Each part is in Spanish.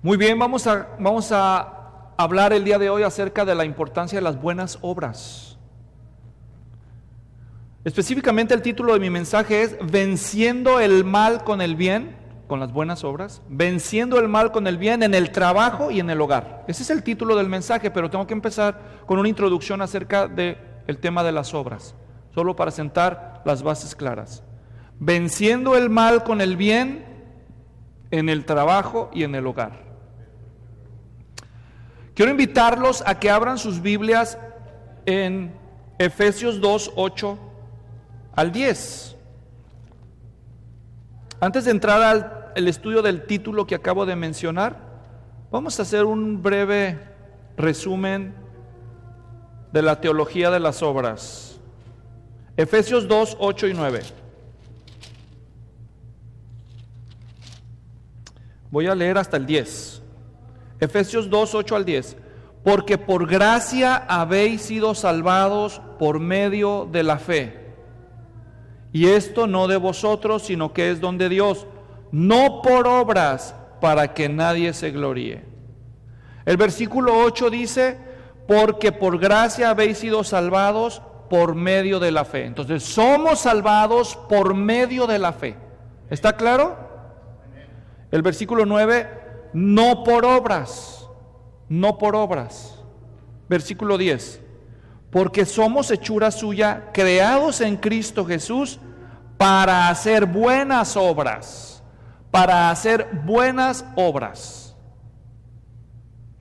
Muy bien, vamos a hablar el día de hoy acerca de la importancia de las buenas obras. Específicamente el título de mi mensaje es Venciendo el mal con el bien, con las buenas obras, venciendo el mal con el bien en el trabajo y en el hogar. Ese es el título del mensaje, pero tengo que empezar con una introducción acerca del tema de las obras, solo para sentar las bases claras. Venciendo el mal con el bien en el trabajo y en el hogar. Quiero invitarlos a que abran sus Biblias en Efesios 2, 8 al 10. Antes de entrar al estudio del título que acabo de mencionar, vamos a hacer un breve resumen de la teología de las obras. Efesios 2, 8 y 9. Voy a leer hasta el 10. Efesios 2, 8 al 10. Porque por gracia habéis sido salvados por medio de la fe. Y esto no de vosotros, sino que es don de Dios, no por obras, para que nadie se gloríe. El versículo 8 dice, porque por gracia habéis sido salvados por medio de la fe. Entonces, somos salvados por medio de la fe. ¿Está claro? El versículo 9, no por obras, no por obras. Versículo 10, porque somos hechura suya, creados en Cristo Jesús, para hacer buenas obras, para hacer buenas obras.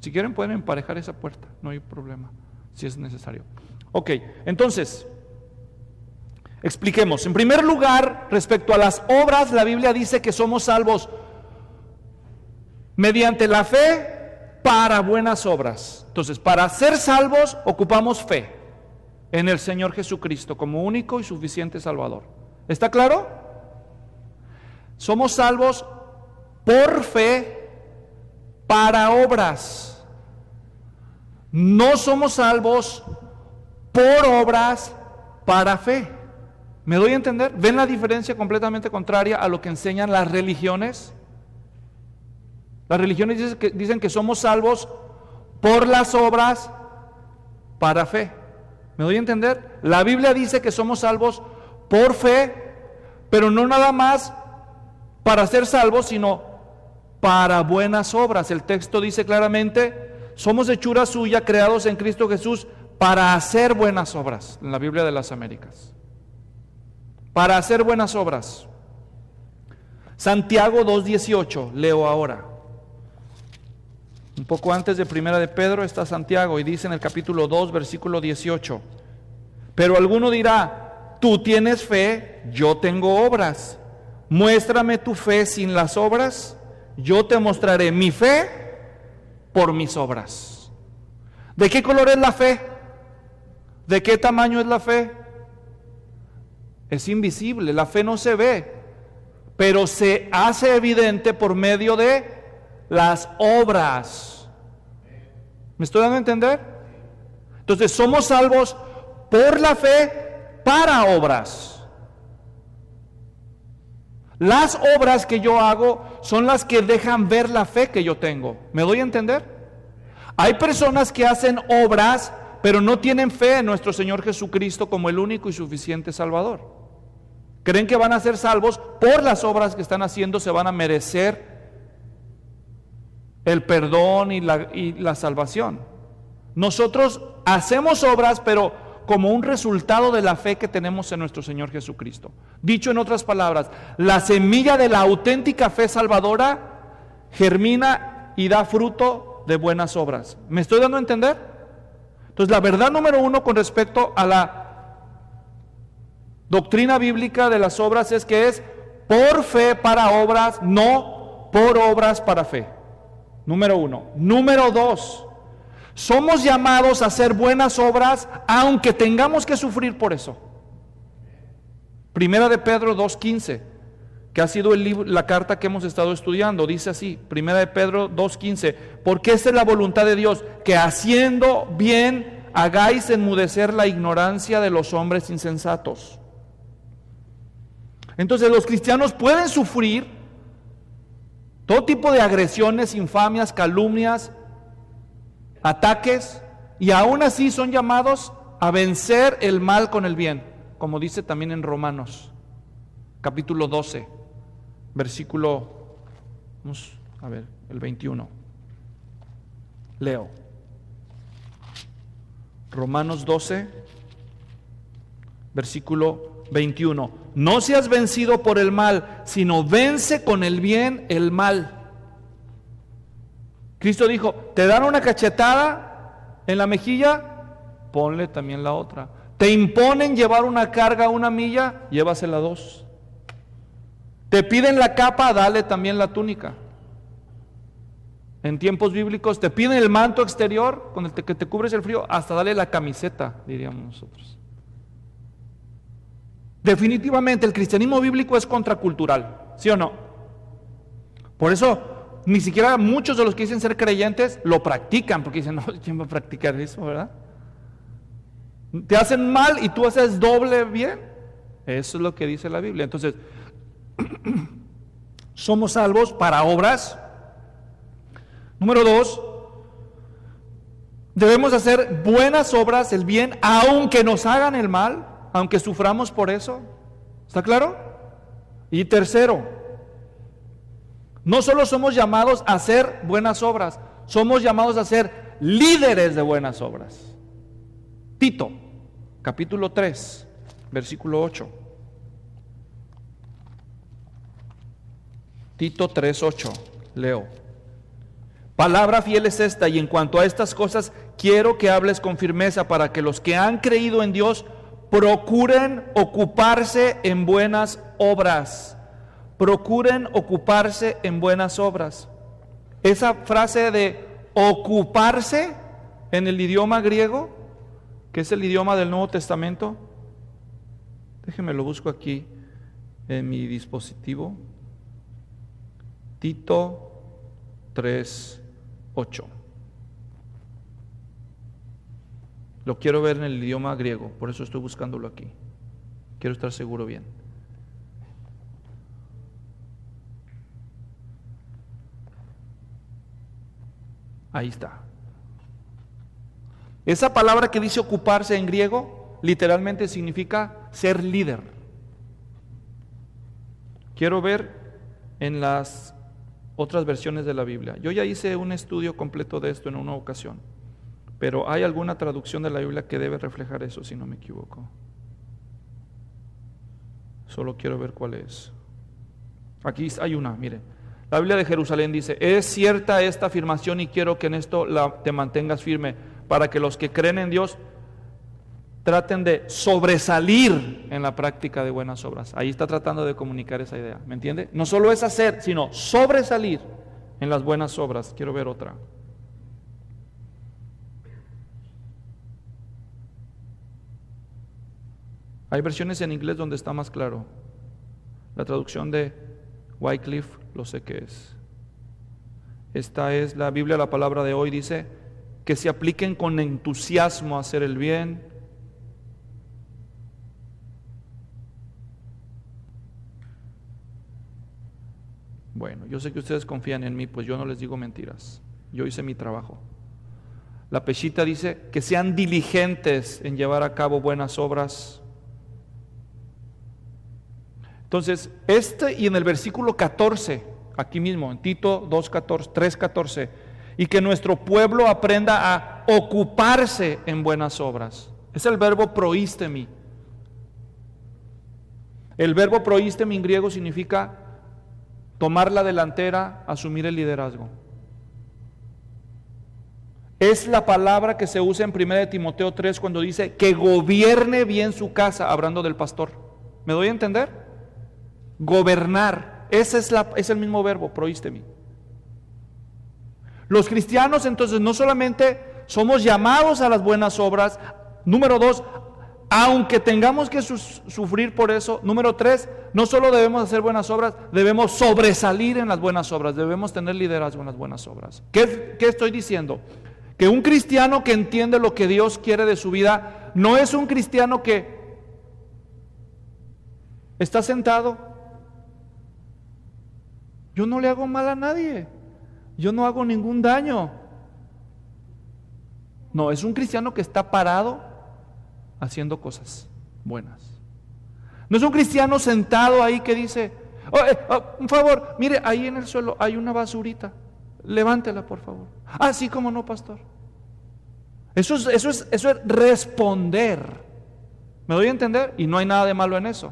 Si quieren pueden emparejar esa puerta, no hay problema, si es necesario. Ok, entonces, expliquemos. En primer lugar, respecto a las obras, la Biblia dice que somos salvos mediante la fe para buenas obras. Entonces, para ser salvos ocupamos fe en el Señor Jesucristo como único y suficiente Salvador. ¿Está claro? Somos salvos por fe para obras. No somos salvos por obras para fe. ¿Me doy a entender? ¿Ven la diferencia completamente contraria a lo que enseñan las religiones? Las religiones dicen que somos salvos por las obras para fe. ¿Me doy a entender? La Biblia dice que somos salvos por fe, pero no nada más para ser salvos, sino para buenas obras. El texto dice claramente, somos hechura suya, creados en Cristo Jesús, para hacer buenas obras, en la Biblia de las Américas. Para hacer buenas obras. Santiago 2:18, leo ahora. Un poco antes de Primera de Pedro está Santiago y dice en el capítulo 2, versículo 18, pero alguno dirá, tú tienes fe, yo tengo obras. Muéstrame tu fe sin las obras, yo te mostraré mi fe por mis obras. ¿De qué color es la fe? ¿De qué tamaño es la fe? Es invisible, la fe no se ve, pero se hace evidente por medio de las obras. ¿Me estoy dando a entender? Entonces somos salvos por la fe para obras. Las obras que yo hago son las que dejan ver la fe que yo tengo. ¿Me doy a entender? Hay personas que hacen obras pero no tienen fe en nuestro Señor Jesucristo como el único y suficiente Salvador. Creen que van a ser salvos por las obras que están haciendo, se van a merecer el perdón y la salvación. Nosotros hacemos obras, pero como un resultado de la fe que tenemos en nuestro Señor Jesucristo. Dicho en otras palabras, la semilla de la auténtica fe salvadora germina y da fruto de buenas obras. ¿Me estoy dando a entender? Entonces, la verdad número uno con respecto a la doctrina bíblica de las obras es que es por fe para obras, no por obras para fe. Número uno. Número dos, somos llamados a hacer buenas obras aunque tengamos que sufrir por eso. Primera de Pedro 2:15, que ha sido la carta que hemos estado estudiando, dice así, Primera de Pedro 2:15, porque esta es la voluntad de Dios, que haciendo bien hagáis enmudecer la ignorancia de los hombres insensatos. Entonces los cristianos pueden sufrir todo tipo de agresiones, infamias, calumnias, ataques, y aún así son llamados a vencer el mal con el bien, como dice también en Romanos, capítulo 12, versículo, vamos a ver, el 21. Leo. Romanos 12, versículo 21. No seas vencido por el mal, sino vence con el bien el mal. Cristo dijo, te dan una cachetada en la mejilla, ponle también la otra. Te imponen llevar una carga una milla, llévasela 2. Te piden la capa, dale también la túnica. En tiempos bíblicos te piden el manto exterior con el que te cubres el frío, hasta dale la camiseta, diríamos nosotros. Definitivamente el cristianismo bíblico es contracultural, ¿sí o no? Por eso ni siquiera muchos de los que dicen ser creyentes lo practican, porque dicen, no, ¿quién va a practicar eso, verdad? Te hacen mal y tú haces doble bien. Eso es lo que dice la Biblia. Entonces, somos salvos para obras. Número 2, debemos hacer buenas obras, el bien, aunque nos hagan el mal, aunque suframos por eso. ¿Está claro? Y tercero, no solo somos llamados a hacer buenas obras, somos llamados a ser líderes de buenas obras. Tito, capítulo 3, versículo 8. Tito 3:8, leo. Palabra fiel es esta, y en cuanto a estas cosas quiero que hables con firmeza para que los que han creído en Dios procuren ocuparse en buenas obras. Procuren ocuparse en buenas obras. Esa frase de ocuparse en el idioma griego, que es el idioma del Nuevo Testamento, déjenme lo busco aquí en mi dispositivo. Tito 3:8. Lo quiero ver en el idioma griego, por eso estoy buscándolo aquí. Quiero estar seguro bien. Ahí está. Esa palabra que dice ocuparse en griego, literalmente significa ser líder. Quiero ver en las otras versiones de la Biblia. Yo ya hice un estudio completo de esto en una ocasión, pero hay alguna traducción de la Biblia que debe reflejar eso, si no me equivoco. Solo quiero ver cuál es. Aquí hay una, mire. La Biblia de Jerusalén dice, es cierta esta afirmación y quiero que en esto te mantengas firme, para que los que creen en Dios traten de sobresalir en la práctica de buenas obras. Ahí está tratando de comunicar esa idea, ¿me entiende? No solo es hacer, sino sobresalir en las buenas obras. Quiero ver otra. Hay versiones en inglés donde está más claro. La traducción de Wycliffe, lo sé que es. Esta es la Biblia, la palabra de hoy dice que se apliquen con entusiasmo a hacer el bien. Bueno, yo sé que ustedes confían en mí, pues yo no les digo mentiras. Yo hice mi trabajo. La Peshitta dice que sean diligentes en llevar a cabo buenas obras. Entonces, y en el versículo 14, aquí mismo, en Tito 3:14, y que nuestro pueblo aprenda a ocuparse en buenas obras. Es el verbo proistemi. El verbo proistemi en griego significa tomar la delantera, asumir el liderazgo. Es la palabra que se usa en 1 Timoteo 3 cuando dice que gobierne bien su casa, hablando del pastor. ¿Me doy a entender? Gobernar, ese es el mismo verbo, proistemi. Los cristianos entonces no solamente somos llamados a las buenas obras, número 2, aunque tengamos que sufrir por eso, número 3, no solo debemos hacer buenas obras, debemos sobresalir en las buenas obras, debemos tener liderazgo en las buenas obras. ¿Qué estoy diciendo? Que un cristiano que entiende lo que Dios quiere de su vida, no es un cristiano que está sentado. Yo no le hago mal a nadie. Yo no hago ningún daño. No, es un cristiano que está parado haciendo cosas buenas. No es un cristiano sentado ahí que dice, un favor, mire, ahí en el suelo hay una basurita, levántela por favor. Ah, sí, cómo no, pastor. Eso es responder. ¿Me doy a entender? Y no hay nada de malo en eso.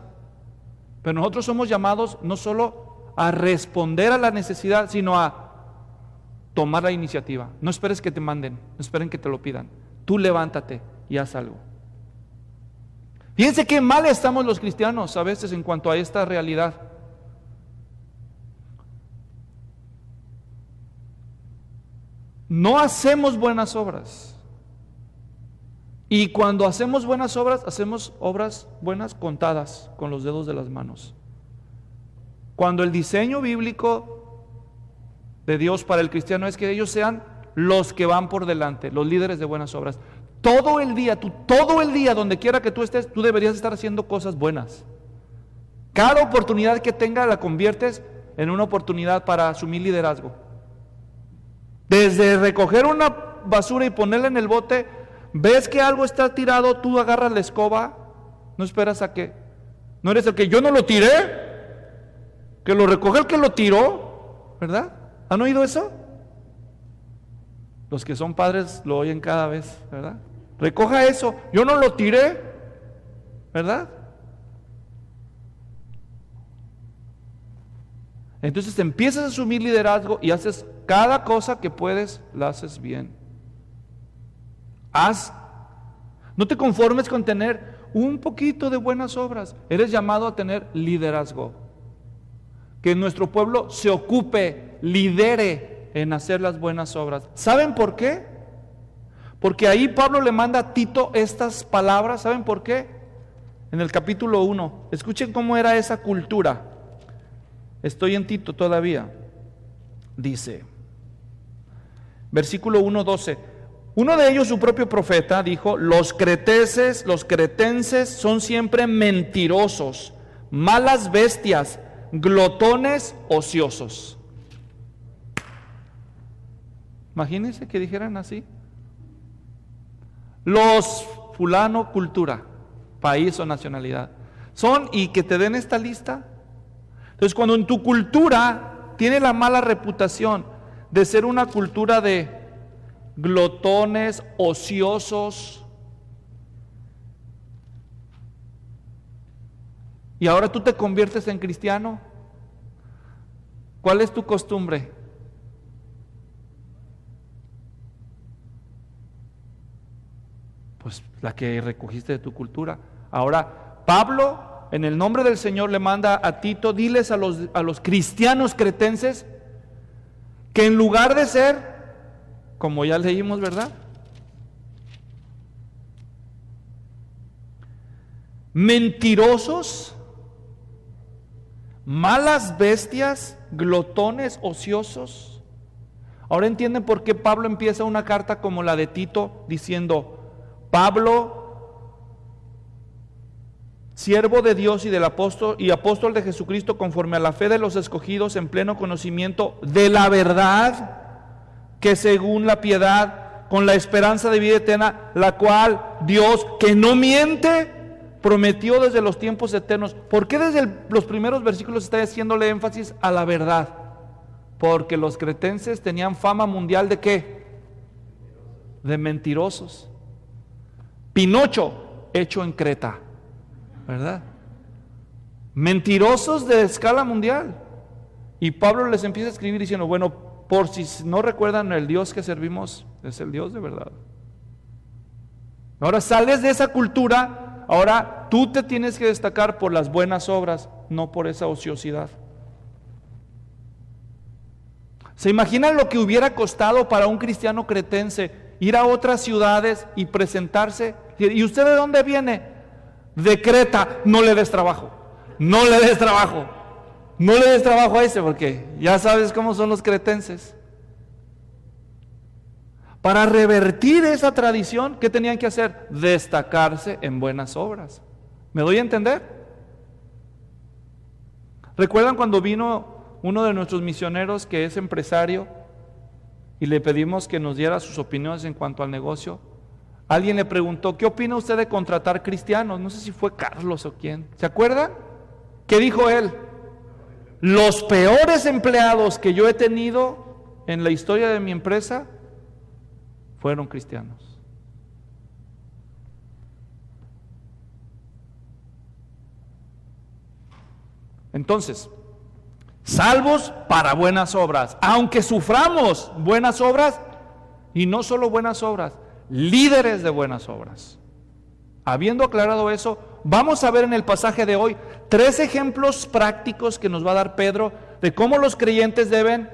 Pero nosotros somos llamados no solo a responder a la necesidad, sino a tomar la iniciativa. No esperes que te manden, no esperen que te lo pidan. Tú levántate y haz algo. Fíjense qué mal estamos los cristianos a veces en cuanto a esta realidad. No hacemos buenas obras. Y cuando hacemos buenas obras buenas contadas con los dedos de las manos. Cuando el diseño bíblico de Dios para el cristiano es que ellos sean los que van por delante, los líderes de buenas obras. Todo el día, donde quiera que tú estés, tú deberías estar haciendo cosas buenas. Cada oportunidad que tengas la conviertes en una oportunidad para asumir liderazgo. Desde recoger una basura y ponerla en el bote, ves que algo está tirado, tú agarras la escoba, no esperas a que, no eres el que yo no lo tiré, que lo recoge el que lo tiró, ¿verdad? ¿Han oído eso? Los que son padres lo oyen cada vez, ¿verdad? Recoja eso, yo no lo tiré, ¿verdad? Entonces empiezas a asumir liderazgo y haces cada cosa que puedes, la haces bien. No te conformes con tener un poquito de buenas obras, eres llamado a tener liderazgo. Que nuestro pueblo se ocupe, lidere en hacer las buenas obras. ¿Saben por qué? Porque ahí Pablo le manda a Tito estas palabras. ¿Saben por qué? En el capítulo 1, escuchen cómo era esa cultura. Estoy en Tito todavía. Dice, versículo 1:12, uno de ellos, su propio profeta, dijo, los cretenses son siempre mentirosos, malas bestias, glotones, ociosos. Imagínense que dijeran así. Los fulano cultura, país o nacionalidad, son, y que te den esta lista. Entonces, cuando en tu cultura tiene la mala reputación de ser una cultura de glotones, ociosos, y ahora tú te conviertes en cristiano, ¿cuál es tu costumbre? Pues la que recogiste de tu cultura. Ahora, Pablo, en el nombre del Señor, le manda a Tito, diles a los cristianos cretenses que en lugar de ser, como ya leímos, ¿verdad?, mentirosos, malas bestias, glotones, ociosos. Ahora entienden por qué Pablo empieza una carta como la de Tito diciendo, Pablo, siervo de Dios y apóstol de Jesucristo, conforme a la fe de los escogidos en pleno conocimiento de la verdad, que según la piedad, con la esperanza de vida eterna, la cual Dios, que no miente, prometió desde los tiempos eternos. ¿Por qué desde los primeros versículos está haciéndole énfasis a la verdad? Porque los cretenses tenían fama mundial ¿de qué? De mentirosos. Pinocho hecho en Creta, ¿verdad? Mentirosos de escala mundial. Y Pablo les empieza a escribir diciendo, bueno, por si no recuerdan, el Dios que servimos es el Dios de verdad. Ahora sales de esa cultura, ahora tú te tienes que destacar por las buenas obras, no por esa ociosidad. ¿Se imaginan lo que hubiera costado para un cristiano cretense ir a otras ciudades y presentarse? ¿Y usted de dónde viene? De Creta. No le des trabajo, no le des trabajo, no le des trabajo a ese, porque ya sabes cómo son los cretenses. Para revertir esa tradición, ¿qué tenían que hacer? Destacarse en buenas obras. ¿Me doy a entender? ¿Recuerdan cuando vino uno de nuestros misioneros que es empresario y le pedimos que nos diera sus opiniones en cuanto al negocio. Alguien le preguntó, ¿qué opina usted de contratar cristianos? No sé si fue Carlos o quién. ¿Se acuerdan? ¿Qué dijo él? Los peores empleados que yo he tenido en la historia de mi empresa fueron cristianos. Entonces, salvos para buenas obras, aunque suframos buenas obras, y no solo buenas obras, líderes de buenas obras. Habiendo aclarado eso, vamos a ver en el pasaje de hoy 3 ejemplos prácticos que nos va a dar Pedro de cómo los creyentes deben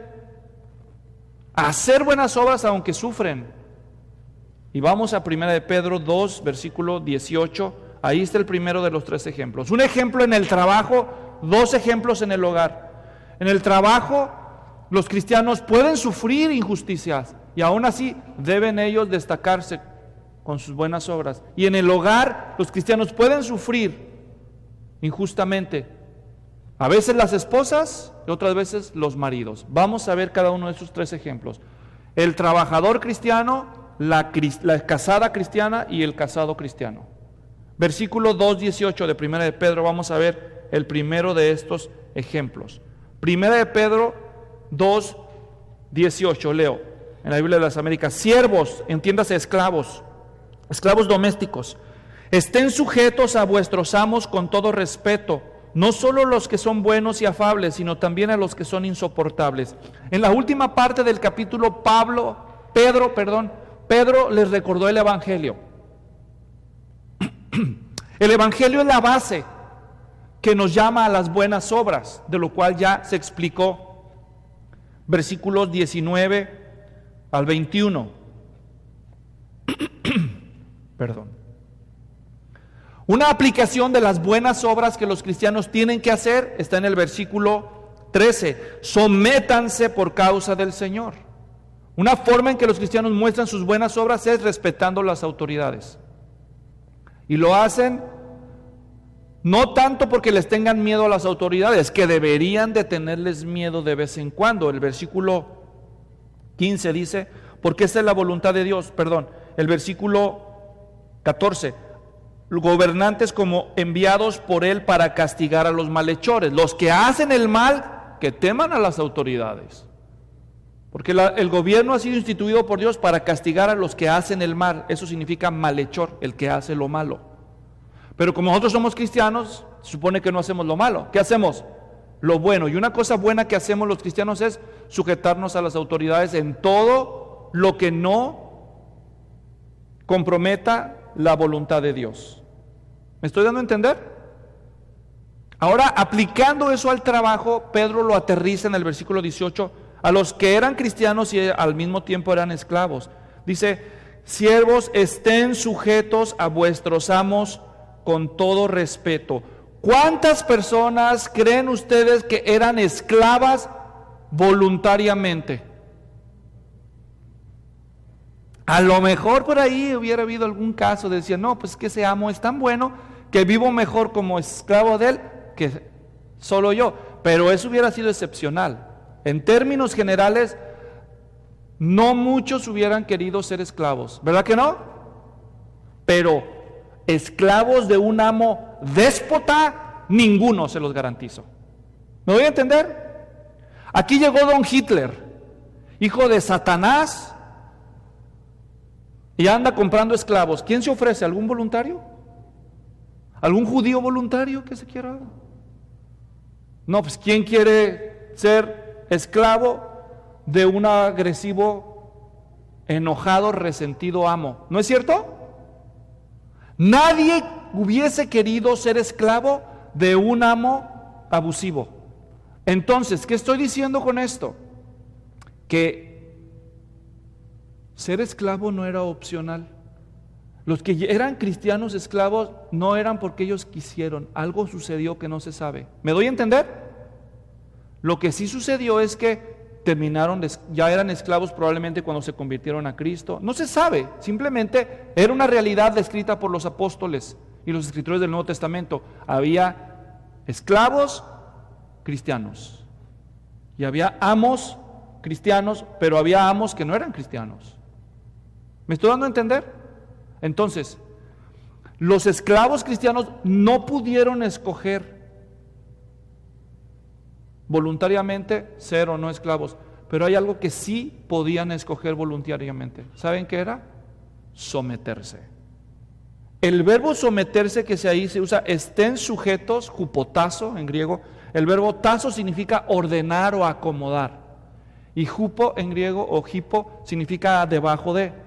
hacer buenas obras aunque sufren. Y vamos a 1 de Pedro 2, versículo 18, ahí está el primero de los 3 ejemplos. Un ejemplo en el trabajo, 2 ejemplos en el hogar. En el trabajo, los cristianos pueden sufrir injusticias y aún así deben ellos destacarse con sus buenas obras. Y en el hogar, los cristianos pueden sufrir injustamente. A veces las esposas y otras veces los maridos. Vamos a ver cada uno de esos 3 ejemplos. El trabajador cristiano, la casada cristiana y el casado cristiano. Versículo 2:18 de 1 de Pedro, vamos a ver el primero de estos ejemplos. 1 de Pedro 2:18, leo en la Biblia de las Américas. Siervos, entiéndase esclavos domésticos, estén sujetos a vuestros amos con todo respeto, no solo los que son buenos y afables, sino también a los que son insoportables. En la última parte del capítulo, Pedro les recordó el Evangelio. El Evangelio es la base que nos llama a las buenas obras, de lo cual ya se explicó. Versículos 19 al 21. Perdón. Una aplicación de las buenas obras que los cristianos tienen que hacer está en el versículo 13. Sométanse por causa del Señor. Una forma en que los cristianos muestran sus buenas obras es respetando las autoridades. Y lo hacen no tanto porque les tengan miedo a las autoridades, que deberían de tenerles miedo de vez en cuando. El versículo 15 dice, porque esta es la voluntad de Dios, el versículo 14, gobernantes como enviados por Él para castigar a los malhechores, los que hacen el mal, que teman a las autoridades. Porque el gobierno ha sido instituido por Dios para castigar a los que hacen el mal. Eso significa malhechor, el que hace lo malo. Pero como nosotros somos cristianos, se supone que no hacemos lo malo. ¿Qué hacemos? Lo bueno. Y una cosa buena que hacemos los cristianos es sujetarnos a las autoridades en todo lo que no comprometa la voluntad de Dios. ¿Me estoy dando a entender? Ahora, aplicando eso al trabajo, Pedro lo aterriza en el versículo 18 a los que eran cristianos y al mismo tiempo eran esclavos. Dice, siervos, estén sujetos a vuestros amos con todo respeto. ¿Cuántas personas creen ustedes que eran esclavas voluntariamente? A lo mejor por ahí hubiera habido algún caso de decir, no, pues que ese amo es tan bueno que vivo mejor como esclavo de él que solo yo. Pero eso hubiera sido excepcional. En términos generales, no muchos hubieran querido ser esclavos, ¿verdad que no? Pero esclavos de un amo déspota, ninguno se los garantizo. ¿Me voy a entender? Aquí llegó Don Hitler, hijo de Satanás, y anda comprando esclavos. ¿Quién se ofrece? ¿Algún voluntario? ¿Algún judío voluntario que se quiera? No, pues ¿quién quiere ser esclavo de un agresivo, enojado, resentido amo? ¿No es cierto? Nadie hubiese querido ser esclavo de un amo abusivo. Entonces, ¿qué estoy diciendo con esto? Que ser esclavo no era opcional. Los que eran cristianos esclavos no eran porque ellos quisieron, algo sucedió que no se sabe. ¿Me doy a entender? Lo que sí sucedió es que ya eran esclavos probablemente cuando se convirtieron a Cristo. No se sabe, simplemente era una realidad descrita por los apóstoles y los escritores del Nuevo Testamento. Había esclavos cristianos. Y había amos cristianos, pero había amos que no eran cristianos. ¿Me estoy dando a entender? Entonces, los esclavos cristianos no pudieron escoger voluntariamente ser o no esclavos, pero hay algo que sí podían escoger voluntariamente. ¿Saben qué era? Someterse. El verbo someterse que ahí se usa, estén sujetos, hupotazo en griego. El verbo tazo significa ordenar o acomodar. Y hupo en griego o hipo significa debajo de.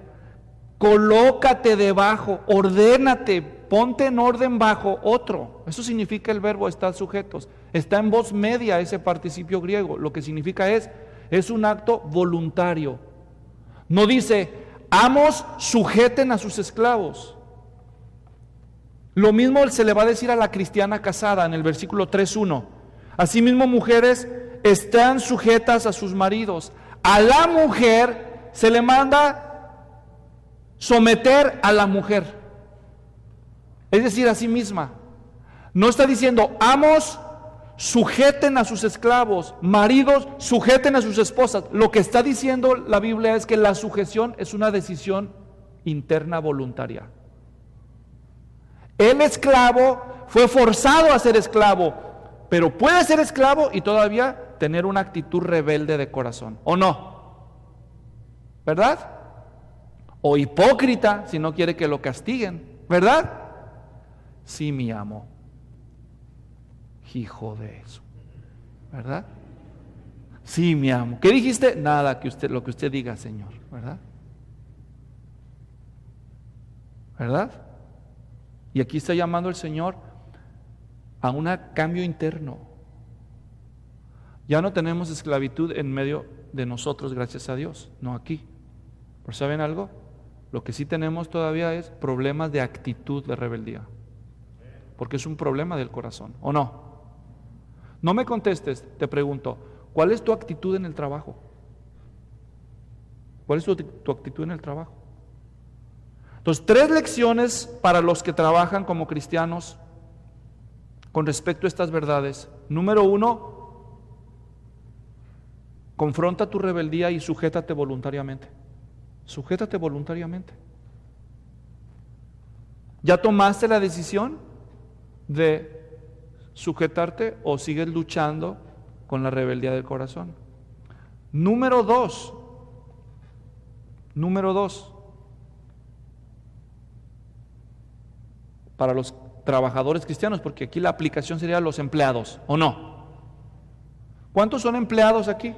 Colócate debajo, ordénate, ponte en orden bajo otro. Eso significa el verbo estar sujetos. Está en voz media ese participio griego. Lo que significa es un acto voluntario. No dice, amos sujeten a sus esclavos. Lo mismo se le va a decir a la cristiana casada en el versículo 3:1. Asimismo, mujeres están sujetas a sus maridos. A la mujer se le manda someter a la mujer, es decir, a sí misma. No está diciendo, amos sujeten a sus esclavos, maridos sujeten a sus esposas. Lo que está diciendo la Biblia es que la sujeción es una decisión interna voluntaria. El esclavo fue forzado a ser esclavo, pero puede ser esclavo y todavía tener una actitud rebelde de corazón, ¿o no? ¿Verdad? O hipócrita si no quiere que lo castiguen, ¿verdad? Sí, mi amo. Hijo de eso, ¿verdad? Sí, mi amo. ¿Qué dijiste? Nada, lo que usted diga, Señor, ¿verdad? ¿Verdad? Y aquí está llamando el Señor a un cambio interno. Ya no tenemos esclavitud en medio de nosotros, gracias a Dios, no aquí. ¿Pero saben algo? Lo que sí tenemos todavía es problemas de actitud de rebeldía, porque es un problema del corazón, ¿o no? No me contestes, te pregunto, ¿cuál es tu actitud en el trabajo? ¿Cuál es tu actitud en el trabajo? Entonces, 3 lecciones para los que trabajan como cristianos con respecto a estas verdades. Número 1, confronta tu rebeldía y sujétate voluntariamente. Sujétate voluntariamente. ¿Ya tomaste la decisión de sujetarte o sigues luchando con la rebeldía del corazón? Número 2, para los trabajadores cristianos, porque aquí la aplicación sería los empleados, ¿o no? ¿Cuántos son empleados aquí?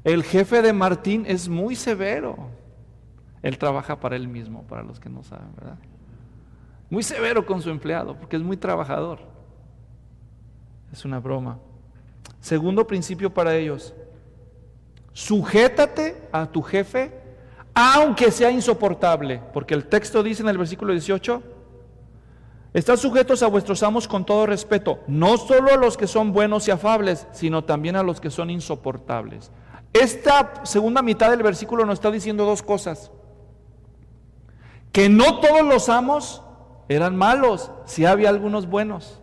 El jefe de Martín es muy severo. Él trabaja para él mismo, para los que no saben, ¿verdad? Muy severo con su empleado, porque es muy trabajador. Es una broma. Segundo principio para ellos: sujétate a tu jefe, aunque sea insoportable, porque el texto dice en el versículo 18: estad sujetos a vuestros amos con todo respeto, no solo a los que son buenos y afables, sino también a los que son insoportables. Esta segunda mitad del versículo nos está diciendo 2 cosas: que no todos los amos eran malos, sí había algunos buenos,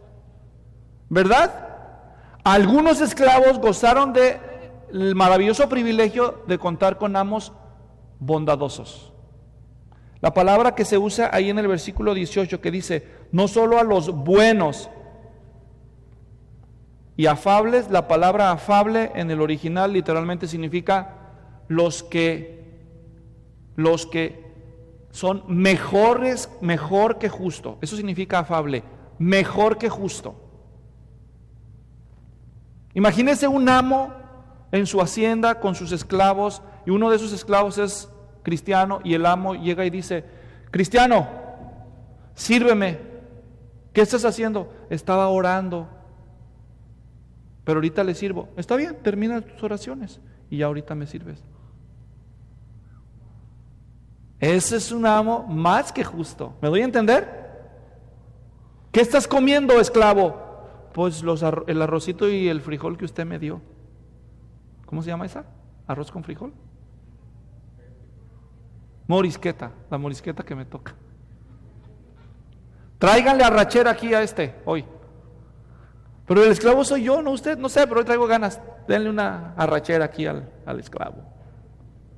¿verdad? Algunos esclavos gozaron del maravilloso privilegio de contar con amos bondadosos. La palabra que se usa ahí en el versículo 18, que dice no solo a los buenos y afables, la palabra afable en el original literalmente significa los que son mejor que justo. Eso significa afable, mejor que justo. Imagínese un amo en su hacienda con sus esclavos, y uno de esos esclavos es cristiano, y el amo llega y dice: cristiano, sírveme. ¿Qué estás haciendo? Estaba orando, pero ahorita le sirvo. Está bien, termina tus oraciones y ya ahorita me sirves. Ese es un amo más que justo. ¿Me doy a entender? ¿Qué estás comiendo, esclavo? Pues el arrocito y el frijol que usted me dio. ¿Cómo se llama esa? ¿Arroz con frijol? Morisqueta, la morisqueta que me toca. Tráiganle arrachera aquí a hoy. Pero el esclavo soy yo, no usted, no sé, pero hoy traigo ganas. Denle una arrachera aquí al esclavo.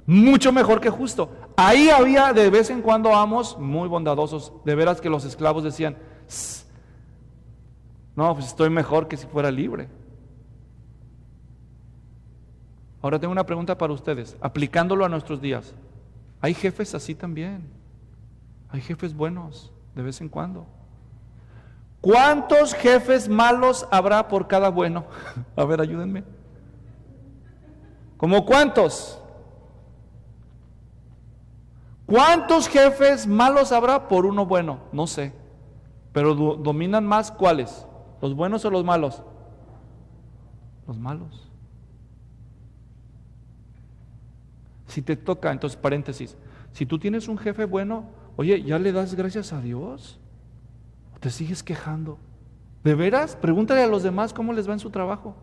Mucho mejor que justo. Ahí había de vez en cuando amos muy bondadosos. De veras que los esclavos decían, no, pues estoy mejor que si fuera libre. Ahora tengo una pregunta para ustedes, aplicándolo a nuestros días. ¿Hay jefes así también? ¿Hay jefes buenos de vez en cuando? ¿Cuántos jefes malos habrá por cada bueno? A ver, ayúdenme. ¿Cómo cuántos? ¿Cuántos jefes malos habrá por uno bueno? No sé. Pero dominan más ¿cuáles? ¿Los buenos o los malos? Los malos. Si te toca, entonces paréntesis, si tú tienes un jefe bueno, oye, ¿ya le das gracias a Dios? ¿O te sigues quejando? ¿De veras? Pregúntale a los demás cómo les va en su trabajo.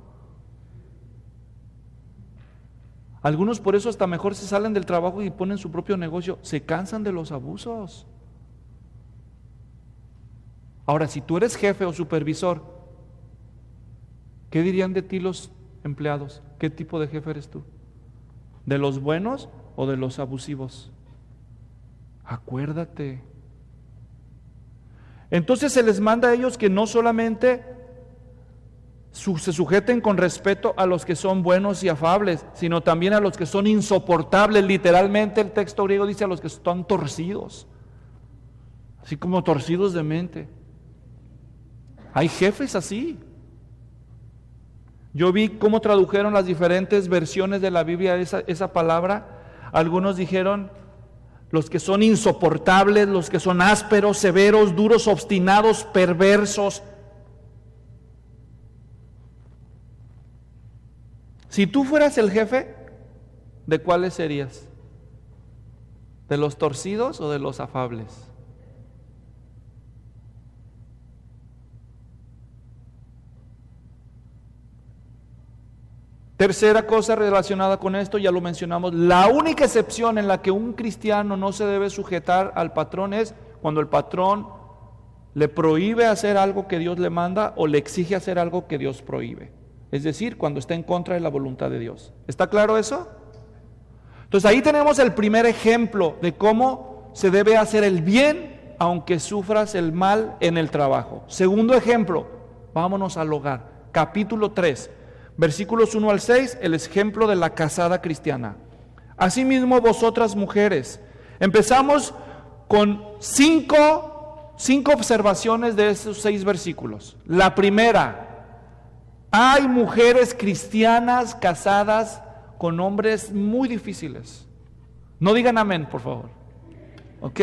Algunos por eso hasta mejor se salen del trabajo y ponen su propio negocio, se cansan de los abusos. Ahora, si tú eres jefe o supervisor, ¿qué dirían de ti los empleados? ¿Qué tipo de jefe eres tú? ¿De los buenos o de los abusivos? Acuérdate. Entonces se les manda a ellos que no solamente se sujeten con respeto a los que son buenos y afables, sino también a los que son insoportables. Literalmente el texto griego dice a los que están torcidos, así como torcidos de mente. Hay jefes así. Yo vi cómo tradujeron las diferentes versiones de la Biblia esa palabra. Algunos dijeron los que son insoportables, los que son ásperos, severos, duros, obstinados, perversos. Si tú fueras el jefe, ¿de cuáles serías? ¿De los torcidos o de los afables? Tercera cosa relacionada con esto, ya lo mencionamos, la única excepción en la que un cristiano no se debe sujetar al patrón es cuando el patrón le prohíbe hacer algo que Dios le manda o le exige hacer algo que Dios prohíbe. Es decir, cuando está en contra de la voluntad de Dios. ¿Está claro eso? Entonces ahí tenemos el primer ejemplo de cómo se debe hacer el bien aunque sufras el mal en el trabajo. Segundo ejemplo, vámonos al hogar. Capítulo 3. Versículos 1 al 6, el ejemplo de la casada cristiana. Asimismo vosotras mujeres, empezamos con cinco observaciones de esos 6 versículos. La primera, hay mujeres cristianas casadas con hombres muy difíciles. No digan amén, por favor. ¿Ok?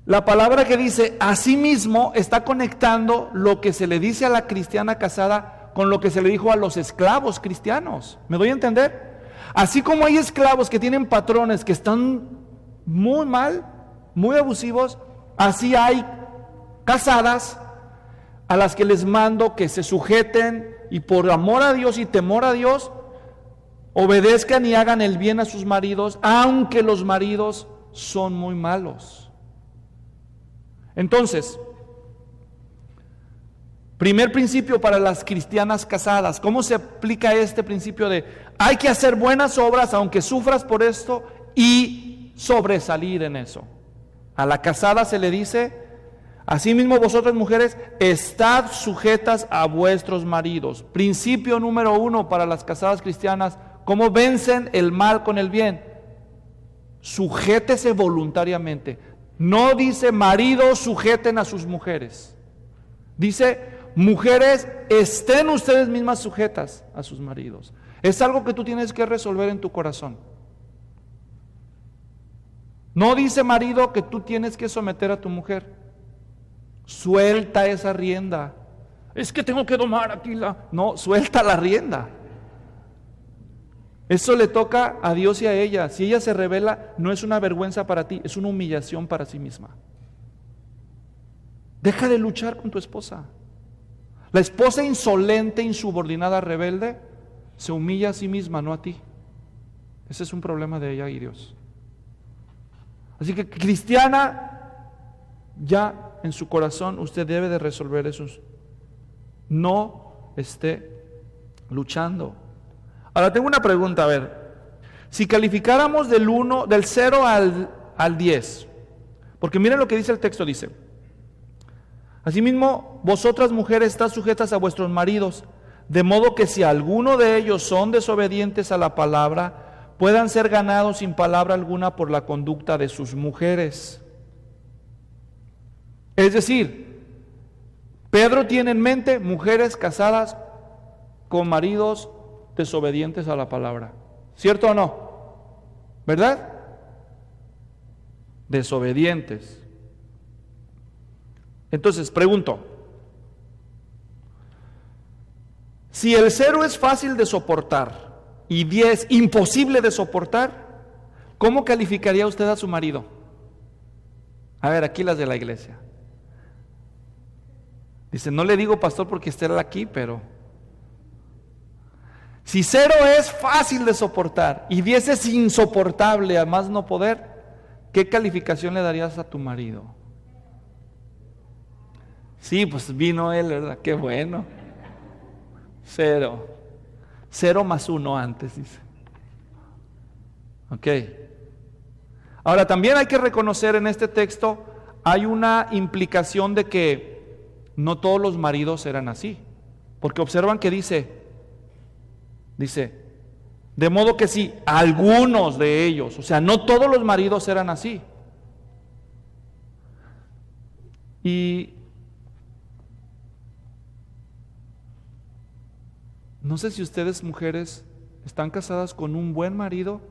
La palabra que dice asimismo está conectando lo que se le dice a la cristiana casada con lo que se le dijo a los esclavos cristianos. ¿Me doy a entender? Así como hay esclavos que tienen patrones que están muy mal, muy abusivos, así hay casadas a las que les mando que se sujeten y por amor a Dios y temor a Dios obedezcan y hagan el bien a sus maridos, aunque los maridos son muy malos. Entonces, primer principio para las cristianas casadas. ¿Cómo se aplica este principio de hay que hacer buenas obras aunque sufras por esto y sobresalir en eso? A la casada se le dice, asimismo vosotras mujeres, estad sujetas a vuestros maridos. Principio número 1 para las casadas cristianas, ¿cómo vencen el mal con el bien? Sujétese voluntariamente. No dice maridos sujeten a sus mujeres. Dice mujeres estén ustedes mismas sujetas a sus maridos. Es algo que tú tienes que resolver en tu corazón. No dice marido que tú tienes que someter a tu mujer. Suelta esa rienda. Es que tengo que domar aquí la... No, suelta la rienda. Eso le toca a Dios y a ella. Si ella se rebela, no es una vergüenza para ti, es una humillación para sí misma. Deja de luchar con tu esposa. La esposa insolente, insubordinada, rebelde, se humilla a sí misma, no a ti. Ese es un problema de ella y Dios. Así que cristiana, ya en su corazón, usted debe de resolver eso. No esté luchando. Ahora tengo una pregunta, a ver. Si calificáramos del 0 al 10, porque miren lo que dice el texto, dice: asimismo, vosotras mujeres estás sujetas a vuestros maridos, de modo que si alguno de ellos son desobedientes a la palabra, puedan ser ganados sin palabra alguna por la conducta de sus mujeres. Es decir, Pedro tiene en mente mujeres casadas con maridos desobedientes a la palabra. ¿Cierto o no? ¿Verdad? Desobedientes. Entonces, pregunto, si el 0 es fácil de soportar y 10 imposible de soportar, ¿cómo calificaría usted a su marido? A ver, aquí las de la iglesia. Dice, no le digo pastor porque esté aquí, pero si 0 es fácil de soportar y 10 es insoportable a más no poder, ¿qué calificación le darías a tu marido? Sí, pues vino él, ¿verdad? Qué bueno. 0. 0 más 1 antes, dice. Ok. Ahora, también hay que reconocer en este texto, hay una implicación de que no todos los maridos eran así. Porque observan que dice, de modo que sí, algunos de ellos, o sea, no todos los maridos eran así. Y no sé si ustedes, mujeres, están casadas con un buen marido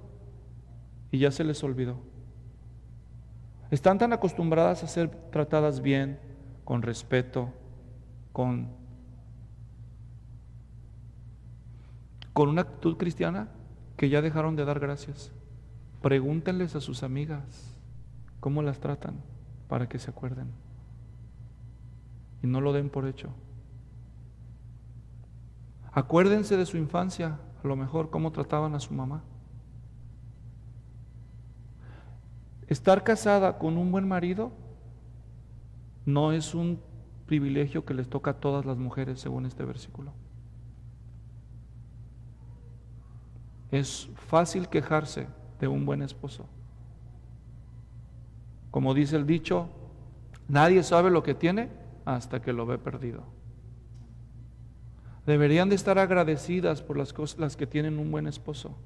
y ya se les olvidó. Están tan acostumbradas a ser tratadas bien, con respeto, con una actitud cristiana, que ya dejaron de dar gracias. Pregúntenles a sus amigas cómo las tratan para que se acuerden y no lo den por hecho. Acuérdense de su infancia, a lo mejor cómo trataban a su mamá. Estar casada con un buen marido no es un privilegio que les toca a todas las mujeres, según este versículo. Es fácil quejarse de un buen esposo. Como dice el dicho, nadie sabe lo que tiene hasta que lo ve perdido. Deberían de estar agradecidas por las cosas que tienen un buen esposo.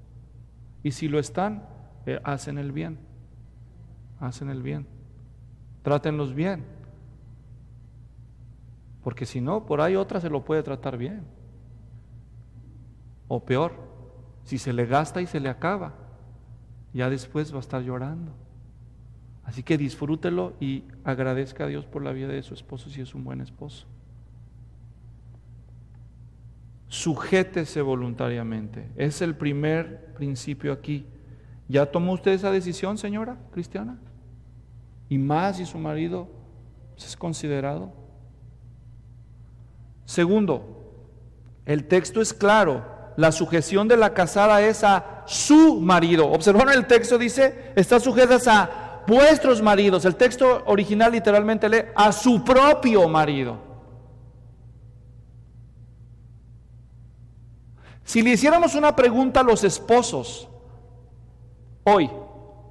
Y si lo están, hacen el bien. Hacen el bien. Trátenlos bien. Porque si no, por ahí otra se lo puede tratar bien. O peor, si se le gasta y se le acaba, ya después va a estar llorando. Así que disfrútelo y agradezca a Dios por la vida de su esposo si es un buen esposo. Sujétese voluntariamente. Es el primer principio aquí. ¿Ya tomó usted esa decisión, señora cristiana? Y más si su marido es considerado. Segundo, el texto es claro. La sujeción de la casada es a su marido. Observaron el texto, dice, están sujetas a vuestros maridos. El texto original literalmente lee a su propio marido. Si le hiciéramos una pregunta a los esposos hoy,